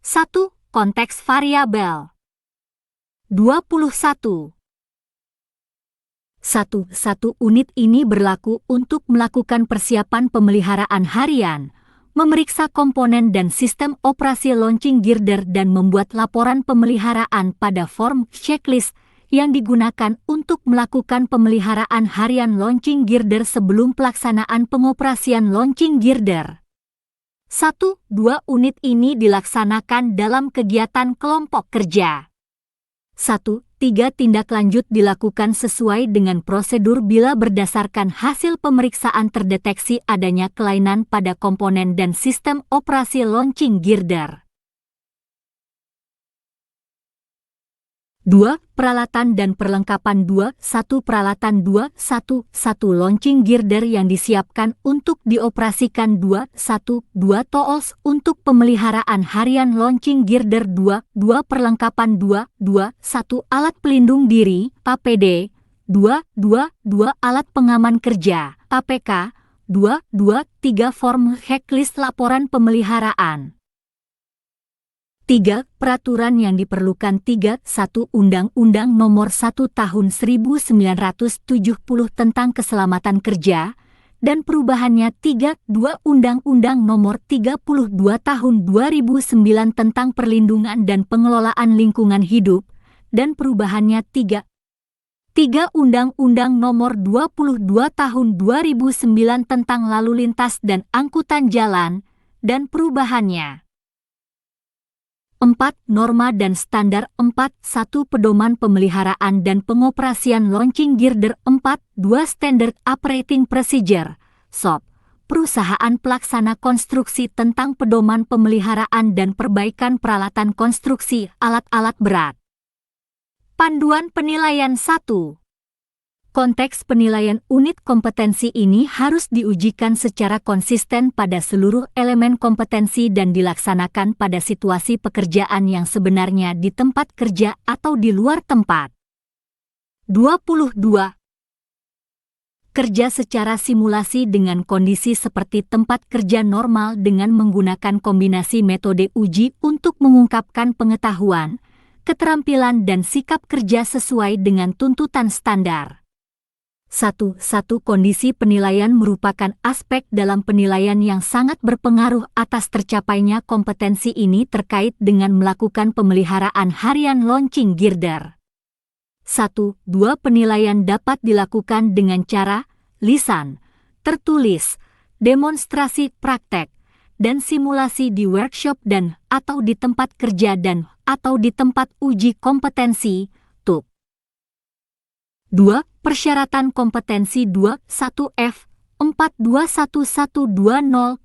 [SPEAKER 1] 1. Konteks variabel. 21. 1. Unit ini berlaku untuk melakukan persiapan pemeliharaan harian, memeriksa komponen dan sistem operasi launching girder dan membuat laporan pemeliharaan pada form checklist yang digunakan untuk melakukan pemeliharaan harian launching girder sebelum pelaksanaan pengoperasian launching girder. 1. 2. Unit ini dilaksanakan dalam kegiatan kelompok kerja. 1. 3. Tindak lanjut dilakukan sesuai dengan prosedur bila berdasarkan hasil pemeriksaan terdeteksi adanya kelainan pada komponen dan sistem operasi launching girder. 2. Peralatan dan perlengkapan 2. 1. Peralatan 2. 1. Launching girder yang disiapkan untuk dioperasikan 2. 1. 2. Tools untuk pemeliharaan harian launching girder 2. 2. Perlengkapan 2. 1. Alat pelindung diri, APD. 2. Alat pengaman kerja, APK. 2. 3. Form checklist laporan pemeliharaan. 3. Peraturan yang diperlukan 3. 1. Undang-Undang Nomor 1 Tahun 1970 tentang Keselamatan Kerja dan perubahannya 3. 2. Undang-Undang Nomor 32 Tahun 2009 tentang Perlindungan dan Pengelolaan Lingkungan Hidup dan perubahannya 3. 3. Undang-Undang Nomor 22 Tahun 2009 tentang Lalu Lintas dan Angkutan Jalan dan perubahannya. 4. Norma dan standar 4. 1. Pedoman pemeliharaan dan pengoperasian launching girder 4. 2. Standard Operating Procedure, SOP, perusahaan pelaksana konstruksi tentang pedoman pemeliharaan dan perbaikan peralatan konstruksi alat-alat berat. Panduan penilaian 1. Konteks penilaian unit kompetensi ini harus diujikan secara konsisten pada seluruh elemen kompetensi dan dilaksanakan pada situasi pekerjaan yang sebenarnya di tempat kerja atau di luar tempat. 22. Kerja secara simulasi dengan kondisi seperti tempat kerja normal dengan menggunakan kombinasi metode uji untuk mengungkapkan pengetahuan, keterampilan dan sikap kerja sesuai dengan tuntutan standar. Satu kondisi penilaian merupakan aspek dalam penilaian yang sangat berpengaruh atas tercapainya kompetensi ini terkait dengan melakukan pemeliharaan harian launching girder. 1. Penilaian dapat dilakukan dengan cara lisan, tertulis, demonstrasi praktek, dan simulasi di workshop dan atau di tempat kerja dan atau di tempat uji kompetensi, TUK. 2. Persyaratan kompetensi 21F 4211200001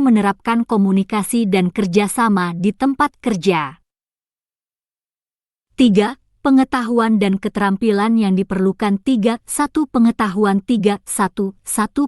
[SPEAKER 1] menerapkan komunikasi dan kerjasama di tempat kerja. 3. Pengetahuan dan keterampilan yang diperlukan 3. 1. Pengetahuan 3. 1.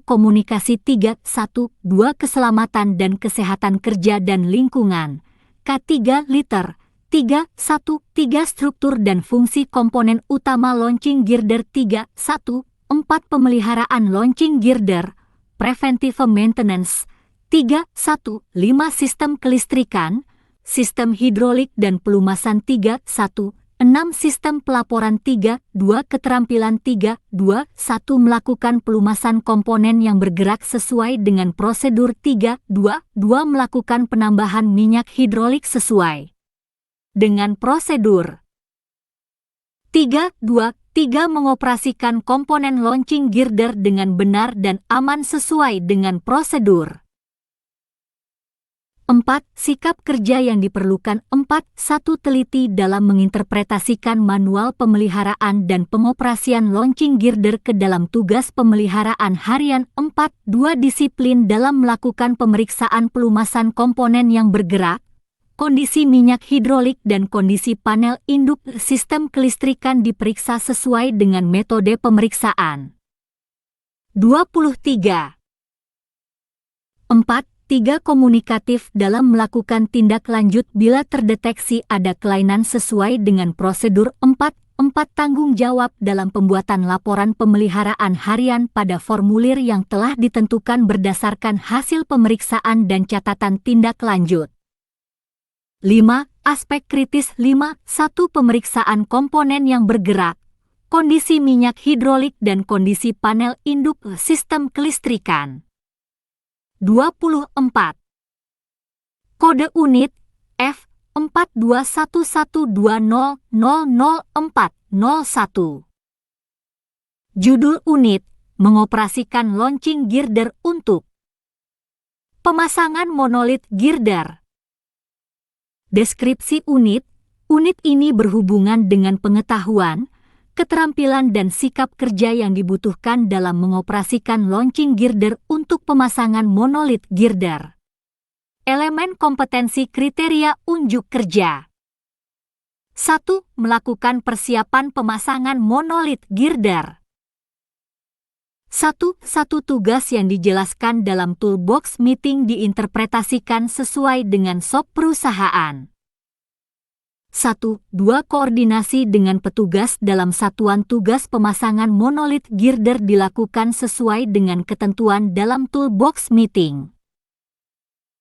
[SPEAKER 1] Komunikasi 3. 1. 2. Keselamatan dan kesehatan kerja dan lingkungan. K3 liter 3. 1. 3. Struktur dan fungsi komponen utama launching girder 3. 1. 4. Pemeliharaan launching girder, preventive maintenance 3. 1. 5. Sistem kelistrikan, sistem hidrolik dan pelumasan 3. 1. 6. Sistem pelaporan 3. 2. Keterampilan 3. 2. 1. Melakukan pelumasan komponen yang bergerak sesuai dengan prosedur 3. 2. Melakukan penambahan minyak hidrolik sesuai dengan prosedur 3. 2. Mengoperasikan komponen launching girder dengan benar dan aman sesuai dengan prosedur 4. Sikap kerja yang diperlukan 4. 1. Teliti dalam menginterpretasikan manual pemeliharaan dan pengoperasian launching girder ke dalam tugas pemeliharaan harian 4. 2. Disiplin dalam melakukan pemeriksaan pelumasan komponen yang bergerak, kondisi minyak hidrolik dan kondisi panel induk sistem kelistrikan diperiksa sesuai dengan metode pemeriksaan. 23. 4. Komunikatif dalam melakukan tindak lanjut bila terdeteksi ada kelainan sesuai dengan prosedur 4. Tanggung jawab dalam pembuatan laporan pemeliharaan harian pada formulir yang telah ditentukan berdasarkan hasil pemeriksaan dan catatan tindak lanjut. 5. Aspek kritis 5. 1. Pemeriksaan komponen yang bergerak, kondisi minyak hidrolik dan kondisi panel induk sistem kelistrikan. 24. Kode unit F 421120000401. Judul unit mengoperasikan launching girder untuk pemasangan monolit girder. Deskripsi unit ini berhubungan dengan pengetahuan, keterampilan dan sikap kerja yang dibutuhkan dalam mengoperasikan launching girder untuk pemasangan monolit girder. Elemen kompetensi kriteria unjuk kerja. 1. Melakukan persiapan pemasangan monolit girder. 1. Tugas yang dijelaskan dalam toolbox meeting diinterpretasikan sesuai dengan SOP perusahaan. 1. 2. Koordinasi dengan petugas dalam satuan tugas pemasangan monolit girder dilakukan sesuai dengan ketentuan dalam toolbox meeting.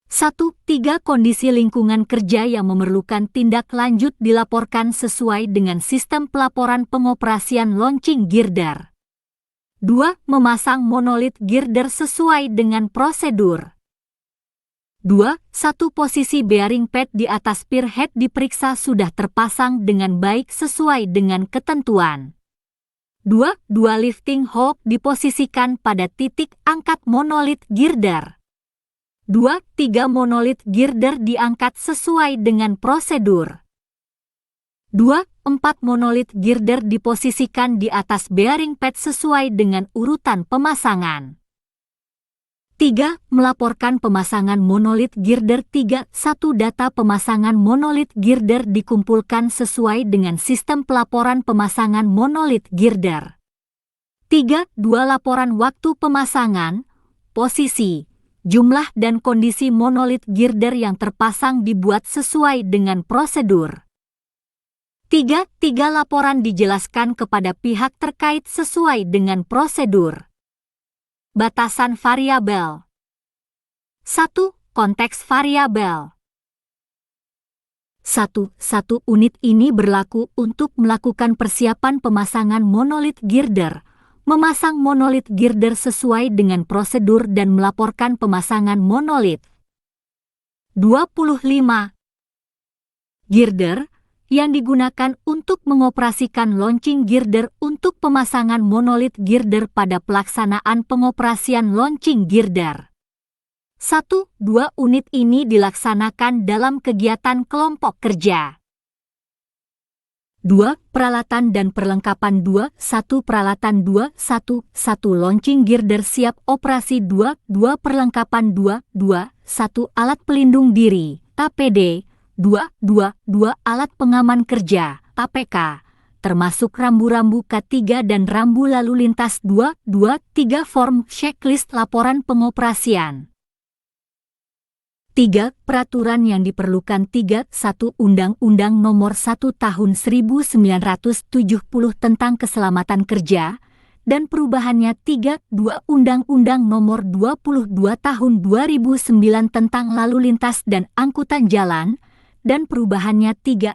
[SPEAKER 1] 1. 3. Kondisi lingkungan kerja yang memerlukan tindak lanjut dilaporkan sesuai dengan sistem pelaporan pengoperasian launching girder. 2. Memasang monolit girder sesuai dengan prosedur. 2. 1. Posisi bearing pad di atas spearhead diperiksa sudah terpasang dengan baik sesuai dengan ketentuan. 2. Lifting hook diposisikan pada titik angkat monolit girder. 2. 3. Monolit girder diangkat sesuai dengan prosedur. 2. 4. Monolit girder diposisikan di atas bearing pad sesuai dengan urutan pemasangan. 3. Melaporkan pemasangan monolit girder. 3. 1. Data pemasangan monolit girder dikumpulkan sesuai dengan sistem pelaporan pemasangan monolit girder. 3. 2. Laporan waktu pemasangan, posisi, jumlah dan kondisi monolit girder yang terpasang dibuat sesuai dengan prosedur. 3. Laporan dijelaskan kepada pihak terkait sesuai dengan prosedur. Batasan variabel. 1. Konteks variabel. 1. Satu unit ini berlaku untuk melakukan persiapan pemasangan monolit girder, memasang monolit girder sesuai dengan prosedur dan melaporkan pemasangan monolit. 25. Girder yang digunakan untuk mengoperasikan launching girder untuk pemasangan monolit girder pada pelaksanaan pengoperasian launching girder. 1. 2 unit ini dilaksanakan dalam kegiatan kelompok kerja. 2. Peralatan dan perlengkapan. 2. 1. Peralatan. 2. 1. 1 launching girder siap operasi. 2. 2 perlengkapan. 2. 2. 1 alat pelindung diri, APD. 2. 2. 2 alat pengaman kerja, APK, termasuk rambu-rambu K3 dan rambu lalu lintas. 2. 2. 3 form checklist laporan pengoperasian. 3. Peraturan yang diperlukan. 3. 1. Undang-Undang Nomor 1 Tahun 1970 tentang Keselamatan Kerja dan perubahannya. 3. 2. Undang-Undang Nomor 22 Tahun 2009 tentang Lalu Lintas dan Angkutan Jalan dan perubahannya. 3.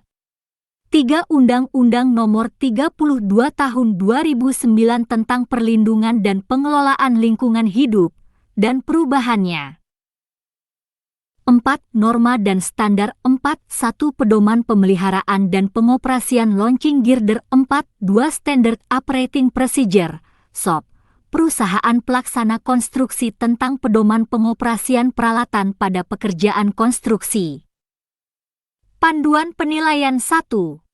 [SPEAKER 1] 3. Undang-Undang Nomor 32 Tahun 2009 tentang Perlindungan dan Pengelolaan Lingkungan Hidup dan perubahannya. 4. Norma dan standar. 4. 1. Pedoman pemeliharaan dan pengoperasian launching girder. 4. 2. Standard Operating Procedure, SOP, perusahaan pelaksana konstruksi tentang pedoman pengoperasian peralatan pada pekerjaan konstruksi. Panduan penilaian. 1.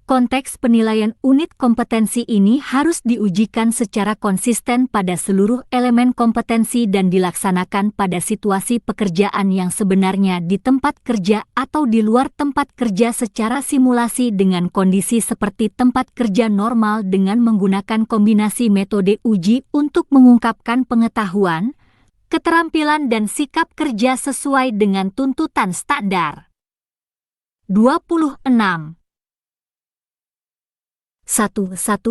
[SPEAKER 1] Konteks penilaian unit kompetensi ini harus diujikan secara konsisten pada seluruh elemen kompetensi dan dilaksanakan pada situasi pekerjaan yang sebenarnya di tempat kerja atau di luar tempat kerja secara simulasi dengan kondisi seperti tempat kerja normal dengan menggunakan kombinasi metode uji untuk mengungkapkan pengetahuan, keterampilan dan sikap kerja sesuai dengan tuntutan standar. 26. 1.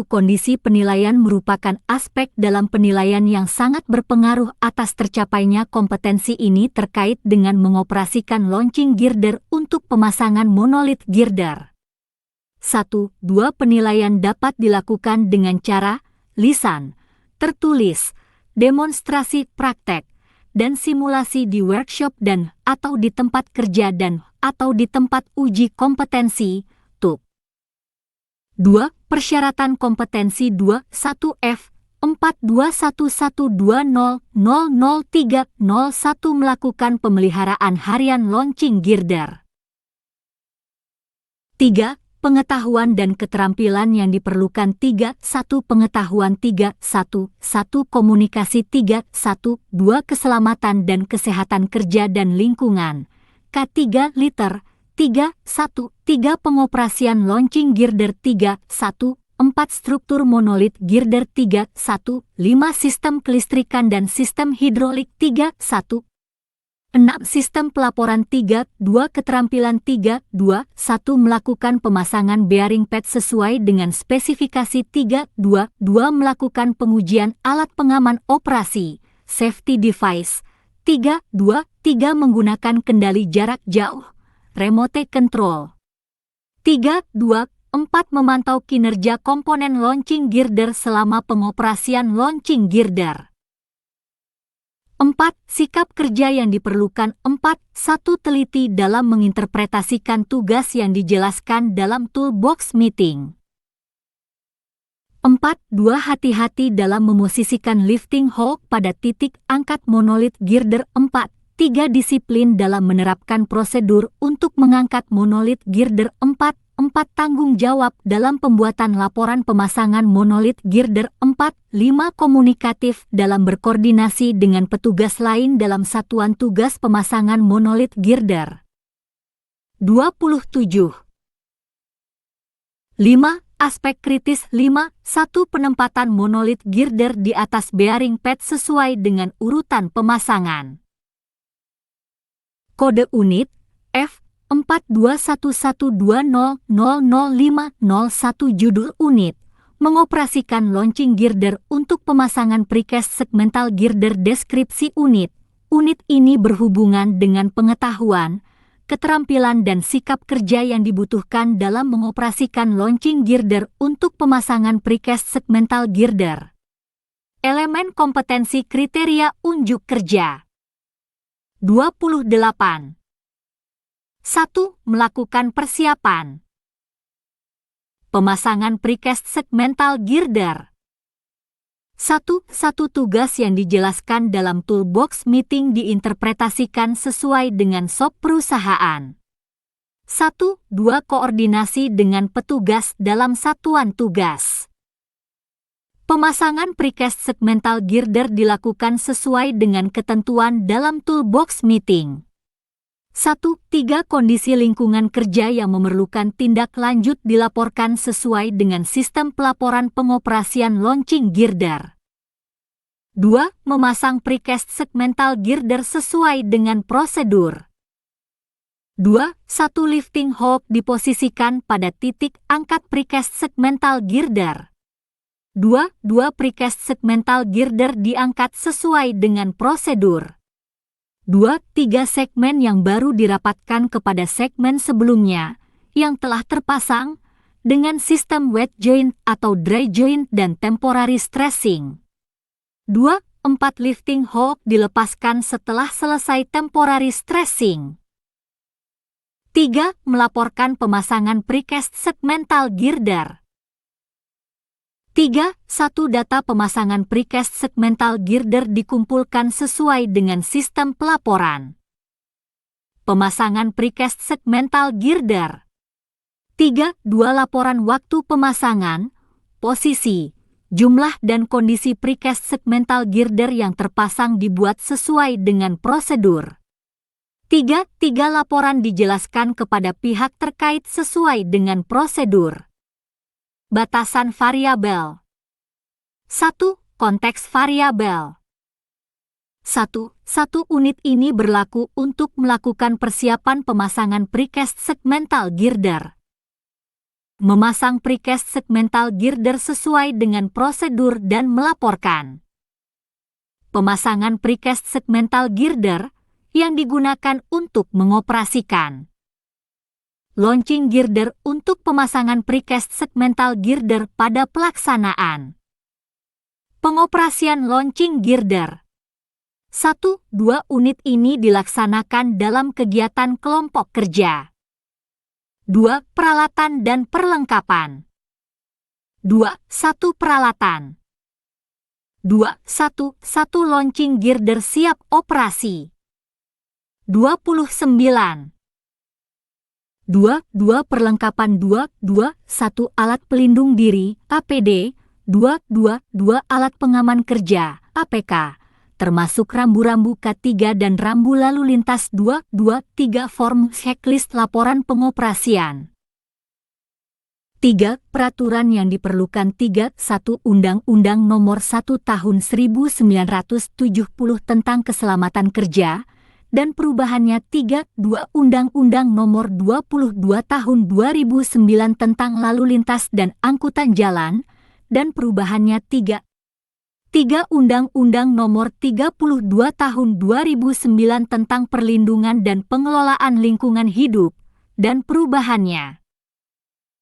[SPEAKER 1] Kondisi penilaian merupakan aspek dalam penilaian yang sangat berpengaruh atas tercapainya kompetensi ini terkait dengan mengoperasikan launching girder untuk pemasangan monolit girder. 1. 2 penilaian dapat dilakukan dengan cara lisan, tertulis, demonstrasi praktek, dan simulasi di workshop dan atau di tempat kerja dan atau di tempat uji kompetensi, TUK. 2. Persyaratan kompetensi. 2. 1 F 421120000301 melakukan pemeliharaan harian launching girder. 3. Pengetahuan dan keterampilan yang diperlukan. 3. 1 pengetahuan. 3. 1 komunikasi. 3. 1 2 keselamatan dan kesehatan kerja dan lingkungan, K3 liter. 3. 1 3 pengoperasian launching girder. 3. 1 4 struktur monolit girder. 3. 1 5 sistem kelistrikan dan sistem hidrolik. 3. 1 6 sistem pelaporan. 3. 2 keterampilan. 3. 2 1 melakukan pemasangan bearing pad sesuai dengan spesifikasi. 3. 2 melakukan pengujian alat pengaman operasi, safety device. 3. 2 menggunakan kendali jarak jauh, remote control. 3. 2 4 memantau kinerja komponen launching girder selama pengoperasian launching girder. 4. Sikap kerja yang diperlukan. 4. 1 teliti dalam menginterpretasikan tugas yang dijelaskan dalam toolbox meeting. 4. 2 hati-hati dalam memosisikan lifting hook pada titik angkat monolit girder. 4. 3 disiplin dalam menerapkan prosedur untuk mengangkat monolit girder. 4. 4. Tanggung jawab dalam pembuatan laporan pemasangan monolit girder. 4. 5. Komunikatif dalam berkoordinasi dengan petugas lain dalam satuan tugas pemasangan monolit girder. 27. 5. Aspek kritis. 5. 1. Penempatan monolit girder di atas bearing pad sesuai dengan urutan pemasangan. Kode unit F421120000501. Judul unit mengoperasikan launching girder untuk pemasangan precast segmental girder. Deskripsi unit ini berhubungan dengan pengetahuan, keterampilan dan sikap kerja yang dibutuhkan dalam mengoperasikan launching girder untuk pemasangan precast segmental girder. Elemen kompetensi kriteria unjuk kerja. 28. 1. Melakukan persiapan pemasangan precast segmental girder. 1. Tugas yang dijelaskan dalam toolbox meeting diinterpretasikan sesuai dengan SOP perusahaan. 1. 2. Koordinasi dengan petugas dalam satuan tugas. Pemasangan precast segmental girder dilakukan sesuai dengan ketentuan dalam toolbox meeting. 1. 3. Kondisi lingkungan kerja yang memerlukan tindak lanjut dilaporkan sesuai dengan sistem pelaporan pengoperasian launching girder. 2. Memasang precast segmental girder sesuai dengan prosedur. 2. 1. Lifting hook diposisikan pada titik angkat precast segmental girder. 2. Precast segmental girder diangkat sesuai dengan prosedur. 2. 3. Segmen yang baru dirapatkan kepada segmen sebelumnya yang telah terpasang dengan sistem wet joint atau dry joint dan temporary stressing. 2. 4. Lifting hook dilepaskan setelah selesai temporary stressing. 3. Melaporkan pemasangan precast segmental girder. 3. 1. Data pemasangan precast segmental girder dikumpulkan sesuai dengan sistem pelaporan. Pemasangan precast segmental girder. 3. 2. Laporan waktu pemasangan, posisi, jumlah dan kondisi precast segmental girder yang terpasang dibuat sesuai dengan prosedur. 3. Laporan dijelaskan kepada pihak terkait sesuai dengan prosedur. Batasan variabel. 1. Konteks variabel. 1. Unit ini berlaku untuk melakukan persiapan pemasangan precast segmental girder. Memasang precast segmental girder sesuai dengan prosedur dan melaporkan. Pemasangan precast segmental girder yang digunakan untuk mengoperasikan. Launching girder untuk pemasangan precast segmental girder pada pelaksanaan. Pengoperasian launching girder. 1. 2. Unit ini dilaksanakan dalam kegiatan kelompok kerja. 2. Peralatan dan perlengkapan. 2. 1. Peralatan. 2. 1. Launching girder siap operasi. 29. 2. Perlengkapan. 2. 1. Alat pelindung diri, APD. 2. Alat pengaman kerja, APK, termasuk rambu-rambu K3 dan rambu lalu lintas. 2. 3. Form checklist laporan pengoperasian. 3. Peraturan yang diperlukan. 3. 1. Undang-Undang Nomor 1 Tahun 1970 tentang Keselamatan Kerja dan perubahannya. 3. 2. Undang-Undang Nomor 22 Tahun 2009 tentang Lalu Lintas dan Angkutan Jalan dan perubahannya. 3. Undang-Undang Nomor 32 Tahun 2009 tentang Perlindungan dan Pengelolaan Lingkungan Hidup dan perubahannya.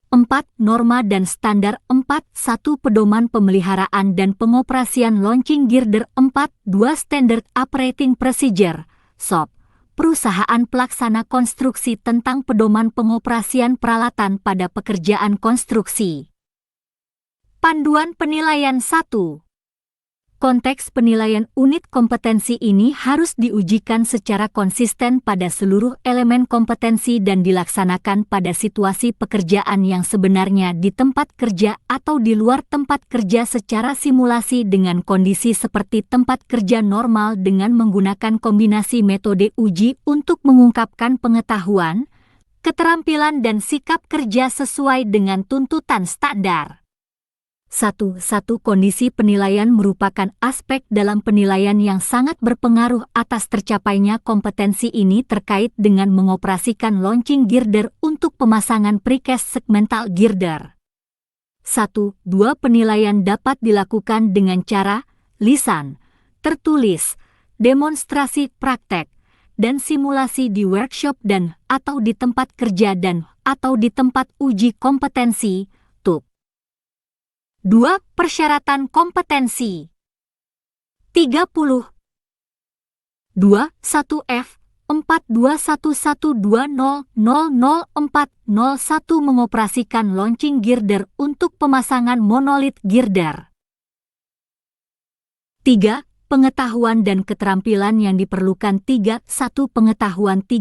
[SPEAKER 1] 4. Norma dan standar. 4. 1. Pedoman pemeliharaan dan pengoperasian launching girder. 4. 2. Standard Operating Procedure (SOP), perusahaan pelaksana konstruksi tentang pedoman pengoperasian peralatan pada pekerjaan konstruksi. Panduan penilaian. 1. konteks penilaian unit kompetensi ini harus diujikan secara konsisten pada seluruh elemen kompetensi dan dilaksanakan pada situasi pekerjaan yang sebenarnya di tempat kerja atau di luar tempat kerja secara simulasi dengan kondisi seperti tempat kerja normal dengan menggunakan kombinasi metode uji untuk mengungkapkan pengetahuan, keterampilan dan sikap kerja sesuai dengan tuntutan standar. Satu kondisi penilaian merupakan aspek dalam penilaian yang sangat berpengaruh atas tercapainya kompetensi ini terkait dengan mengoperasikan launching girder untuk pemasangan precast segmental girder. 1. Penilaian dapat dilakukan dengan cara lisan, tertulis, demonstrasi praktek, dan simulasi di workshop dan atau di tempat kerja dan atau di tempat uji kompetensi, TUK. 2. Persyaratan kompetensi 30 21F 421120000401 mengoperasikan launching girder untuk pemasangan monolit girder. 3. Pengetahuan dan keterampilan yang diperlukan 1 Pengetahuan 1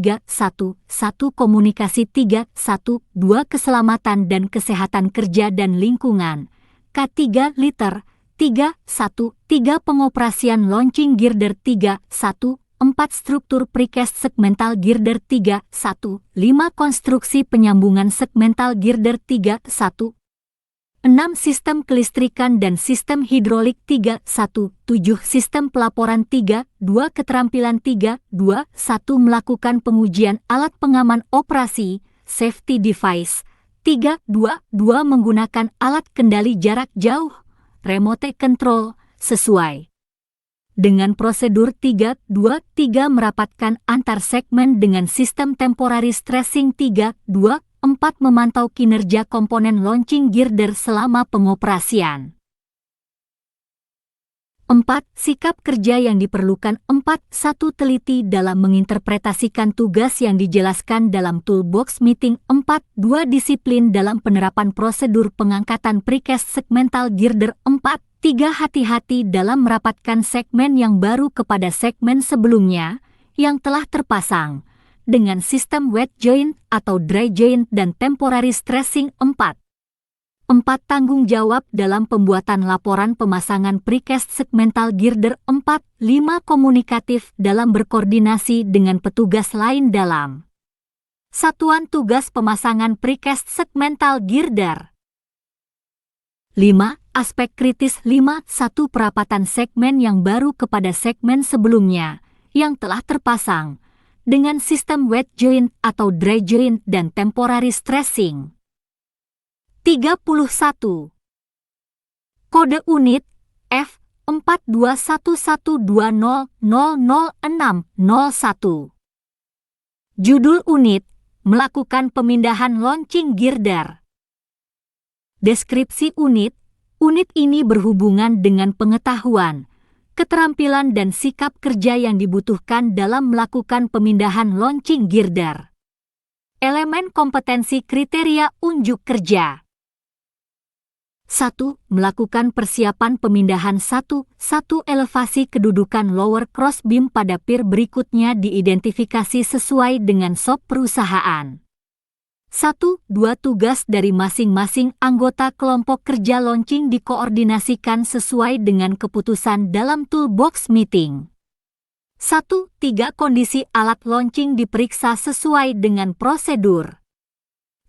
[SPEAKER 1] komunikasi 2 keselamatan dan kesehatan kerja dan lingkungan K3 liter 3 pengoperasian launching girder 3 4 struktur precast segmental girder 3 5 konstruksi penyambungan segmental girder 3 6 sistem kelistrikan dan sistem hidrolik 3 7 sistem pelaporan 3 2 keterampilan 3 2 1 melakukan pengujian alat pengaman operasi safety device 3 2 menggunakan alat kendali jarak jauh remote control sesuai dengan prosedur 3 merapatkan antar segmen dengan sistem temporary stressing 3 2 4 memantau kinerja komponen launching girder selama pengoperasian. 4. Sikap kerja yang diperlukan 1 teliti dalam menginterpretasikan tugas yang dijelaskan dalam toolbox meeting 4 2 disiplin dalam penerapan prosedur pengangkatan precast segmental girder 4 3 hati-hati dalam merapatkan segmen yang baru kepada segmen sebelumnya yang telah terpasang dengan sistem wet joint atau dry joint dan temporary stressing 4 tanggung jawab dalam pembuatan laporan pemasangan precast segmental girder 4 5 komunikatif dalam berkoordinasi dengan petugas lain dalam satuan tugas pemasangan precast segmental girder. 5. Aspek kritis 5 1 perapatan segmen yang baru kepada segmen sebelumnya yang telah terpasang dengan sistem wet joint atau dry joint dan temporary stressing. 31. Kode unit F 421120000601. Judul unit melakukan pemindahan launching girder. Deskripsi unit ini berhubungan dengan pengetahuan, keterampilan dan sikap kerja yang dibutuhkan dalam melakukan pemindahan launching girder. Elemen kompetensi kriteria unjuk kerja. 1. Melakukan persiapan pemindahan 1 elevasi kedudukan lower cross beam pada pier berikutnya diidentifikasi sesuai dengan SOP perusahaan. 1. 2 tugas dari masing-masing anggota kelompok kerja launching dikoordinasikan sesuai dengan keputusan dalam toolbox meeting. 1. 3 kondisi alat launching diperiksa sesuai dengan prosedur.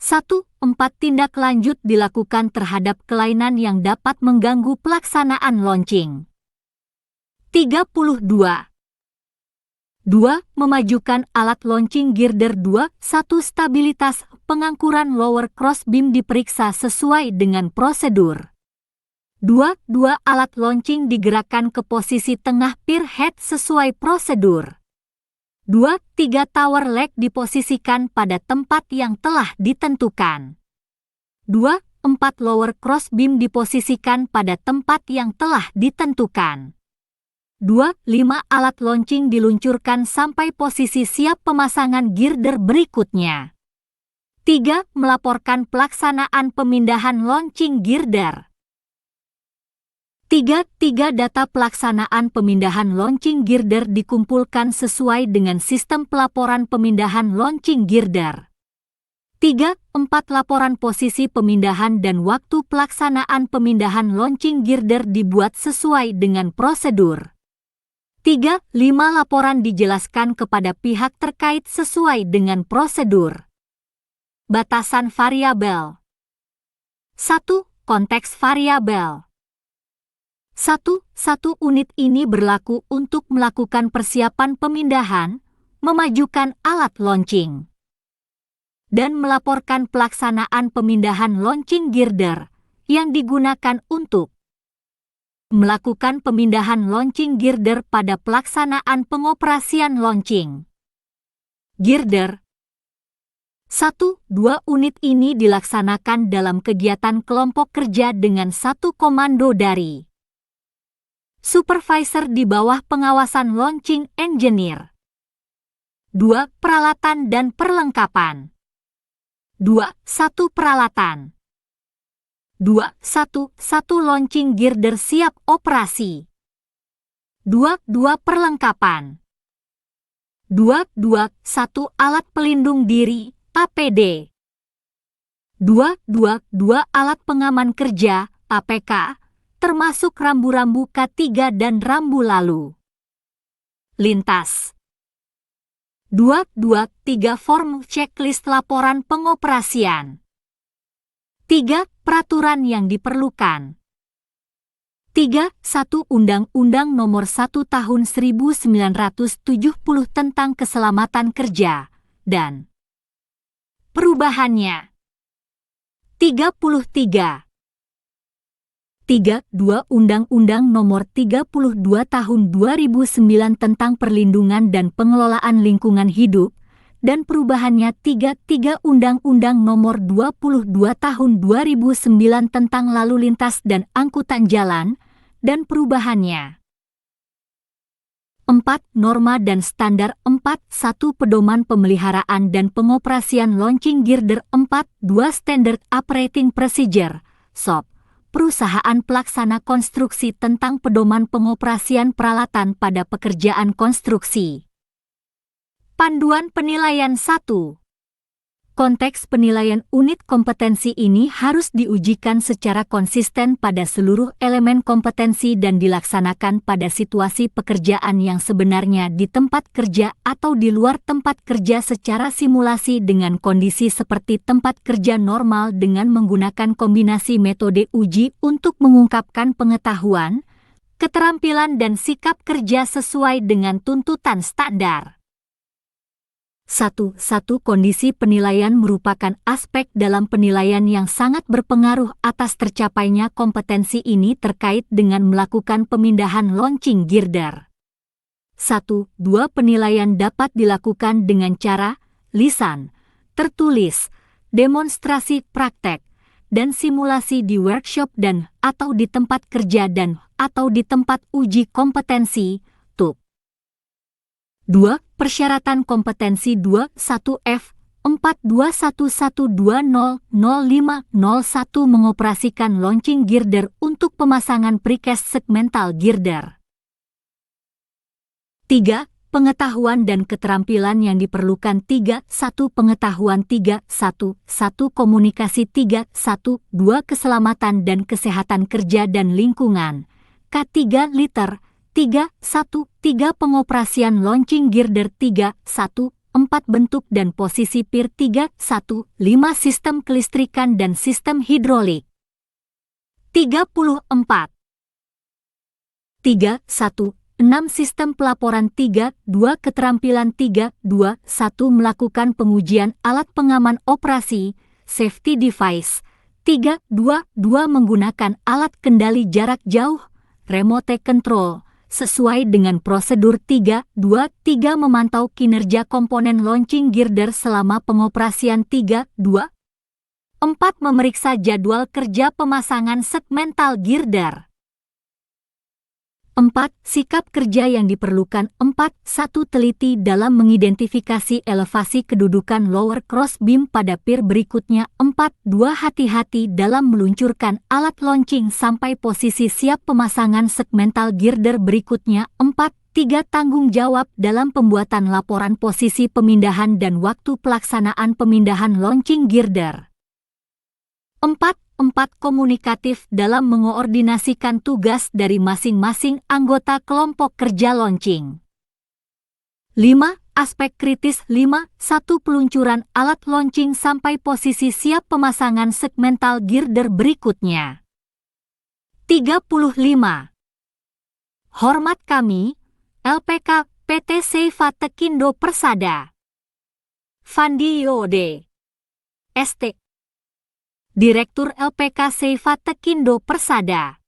[SPEAKER 1] 1. 4 tindak lanjut dilakukan terhadap kelainan yang dapat mengganggu pelaksanaan launching. 32. 2. Memajukan alat launching girder 2 1 stabilitas pengangkuran lower cross beam diperiksa sesuai dengan prosedur. 2 alat launching digerakkan ke posisi tengah pier head sesuai prosedur. 2 tower leg diposisikan pada tempat yang telah ditentukan. 2 lower cross beam diposisikan pada tempat yang telah ditentukan. 2 alat launching diluncurkan sampai posisi siap pemasangan girder berikutnya. 3 melaporkan pelaksanaan pemindahan launching girder. 3. Data pelaksanaan pemindahan launching girder dikumpulkan sesuai dengan sistem pelaporan pemindahan launching girder. 3. Laporan posisi pemindahan dan waktu pelaksanaan pemindahan launching girder dibuat sesuai dengan prosedur. 3. Laporan dijelaskan kepada pihak terkait sesuai dengan prosedur. Batasan variabel. 1. Konteks variabel. 1. Satu unit ini berlaku untuk melakukan persiapan pemindahan, memajukan alat launching, dan melaporkan pelaksanaan pemindahan launching girder yang digunakan untuk melakukan pemindahan launching girder pada pelaksanaan pengoperasian launching girder. 1. 2 unit ini dilaksanakan dalam kegiatan kelompok kerja dengan satu komando dari supervisor di bawah pengawasan launching engineer. 2. Peralatan dan perlengkapan. 2. 1 peralatan. 2. 1 launching girder siap operasi. 2. Perlengkapan. 2. 1 alat pelindung diri APD. 2. Alat pengaman kerja APK, termasuk rambu-rambu K3 dan rambu lalu lintas. 2. 3 form checklist laporan pengoperasian. 3. Peraturan yang diperlukan. 3. 1 Undang-Undang Nomor 1 Tahun 1970 tentang Keselamatan Kerja dan perubahannya. 33. 3. Undang-Undang Nomor 32 Tahun 2009 tentang Perlindungan dan Pengelolaan Lingkungan Hidup dan perubahannya. 3. Undang-Undang Nomor 22 Tahun 2009 tentang Lalu Lintas dan Angkutan Jalan dan perubahannya. 4. Norma dan Standar. 4. 1 Pedoman Pemeliharaan dan Pengoperasian Launching Girder. 4. 2 Standard Operating Procedure (SOP) Perusahaan Pelaksana Konstruksi tentang Pedoman Pengoperasian Peralatan pada Pekerjaan Konstruksi. Panduan Penilaian 1. Konteks penilaian unit kompetensi ini harus diujikan secara konsisten pada seluruh elemen kompetensi dan dilaksanakan pada situasi pekerjaan yang sebenarnya di tempat kerja atau di luar tempat kerja secara simulasi dengan kondisi seperti tempat kerja normal dengan menggunakan kombinasi metode uji untuk mengungkapkan pengetahuan, keterampilan dan sikap kerja sesuai dengan tuntutan standar. 1. Kondisi penilaian merupakan aspek dalam penilaian yang sangat berpengaruh atas tercapainya kompetensi ini terkait dengan melakukan pemindahan launching girder. 1. 2 Penilaian dapat dilakukan dengan cara lisan, tertulis, demonstrasi praktek, dan simulasi di workshop dan atau di tempat kerja dan atau di tempat uji kompetensi, TUP. 2. Persyaratan kompetensi 21F 4211200501 mengoperasikan launching girder untuk pemasangan precast segmental girder. 3. Pengetahuan dan keterampilan yang diperlukan. 3. 1 Pengetahuan. 3. 1 Komunikasi. 3. 1 2 Keselamatan dan kesehatan kerja dan lingkungan. K3 liter. 3. 1 Pengoperasian launching girder. 3. 1 4 Bentuk dan posisi pier. 3. 1 5 Sistem kelistrikan dan sistem hidrolik. 34. 3. 1 6 Sistem pelaporan. 3. 2 Keterampilan. 3. 2 1 Melakukan pengujian alat pengaman operasi, safety device. 3. 2 Menggunakan alat kendali jarak jauh, remote control, sesuai dengan prosedur. 3. Memantau kinerja komponen launching girder selama pengoperasian. 3. 4 Memeriksa jadwal kerja pemasangan segmental girder. 4. Sikap kerja yang diperlukan. 4. 1. Teliti dalam mengidentifikasi elevasi kedudukan lower cross beam pada pier berikutnya. 4. 2. Hati-hati dalam meluncurkan alat launching sampai posisi siap pemasangan segmental girder berikutnya. 4. 3. Tanggung jawab dalam pembuatan laporan posisi pemindahan dan waktu pelaksanaan pemindahan launching girder. 4. Komunikatif dalam mengoordinasikan tugas dari masing-masing anggota kelompok kerja launching. 5. Aspek kritis. 5. 1. Peluncuran alat launching sampai posisi siap pemasangan segmental girder berikutnya. 35. Hormat kami, LPK PT Seifa Tekindo Persada. Fandi Yode, ST. Direktur LPK Seifa Tekindo Persada.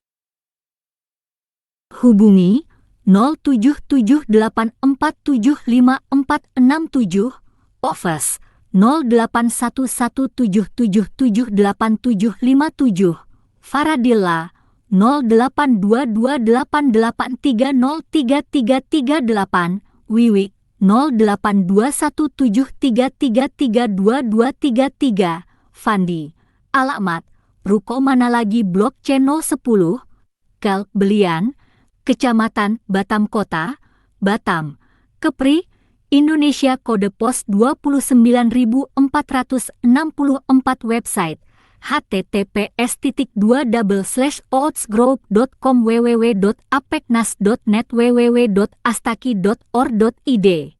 [SPEAKER 1] Hubungi 0778475467, Office 081177787757, Faradilla 082288303338, Wiwi 082173332233, Fandi. Alamat, Ruko Manalagi Blok C 010, Kel Belian, Kecamatan Batam Kota, Batam, Kepri, Indonesia. Kode pos 29464, website https://outsgroup.com, www.apeknas.net, www.astaki.or.id.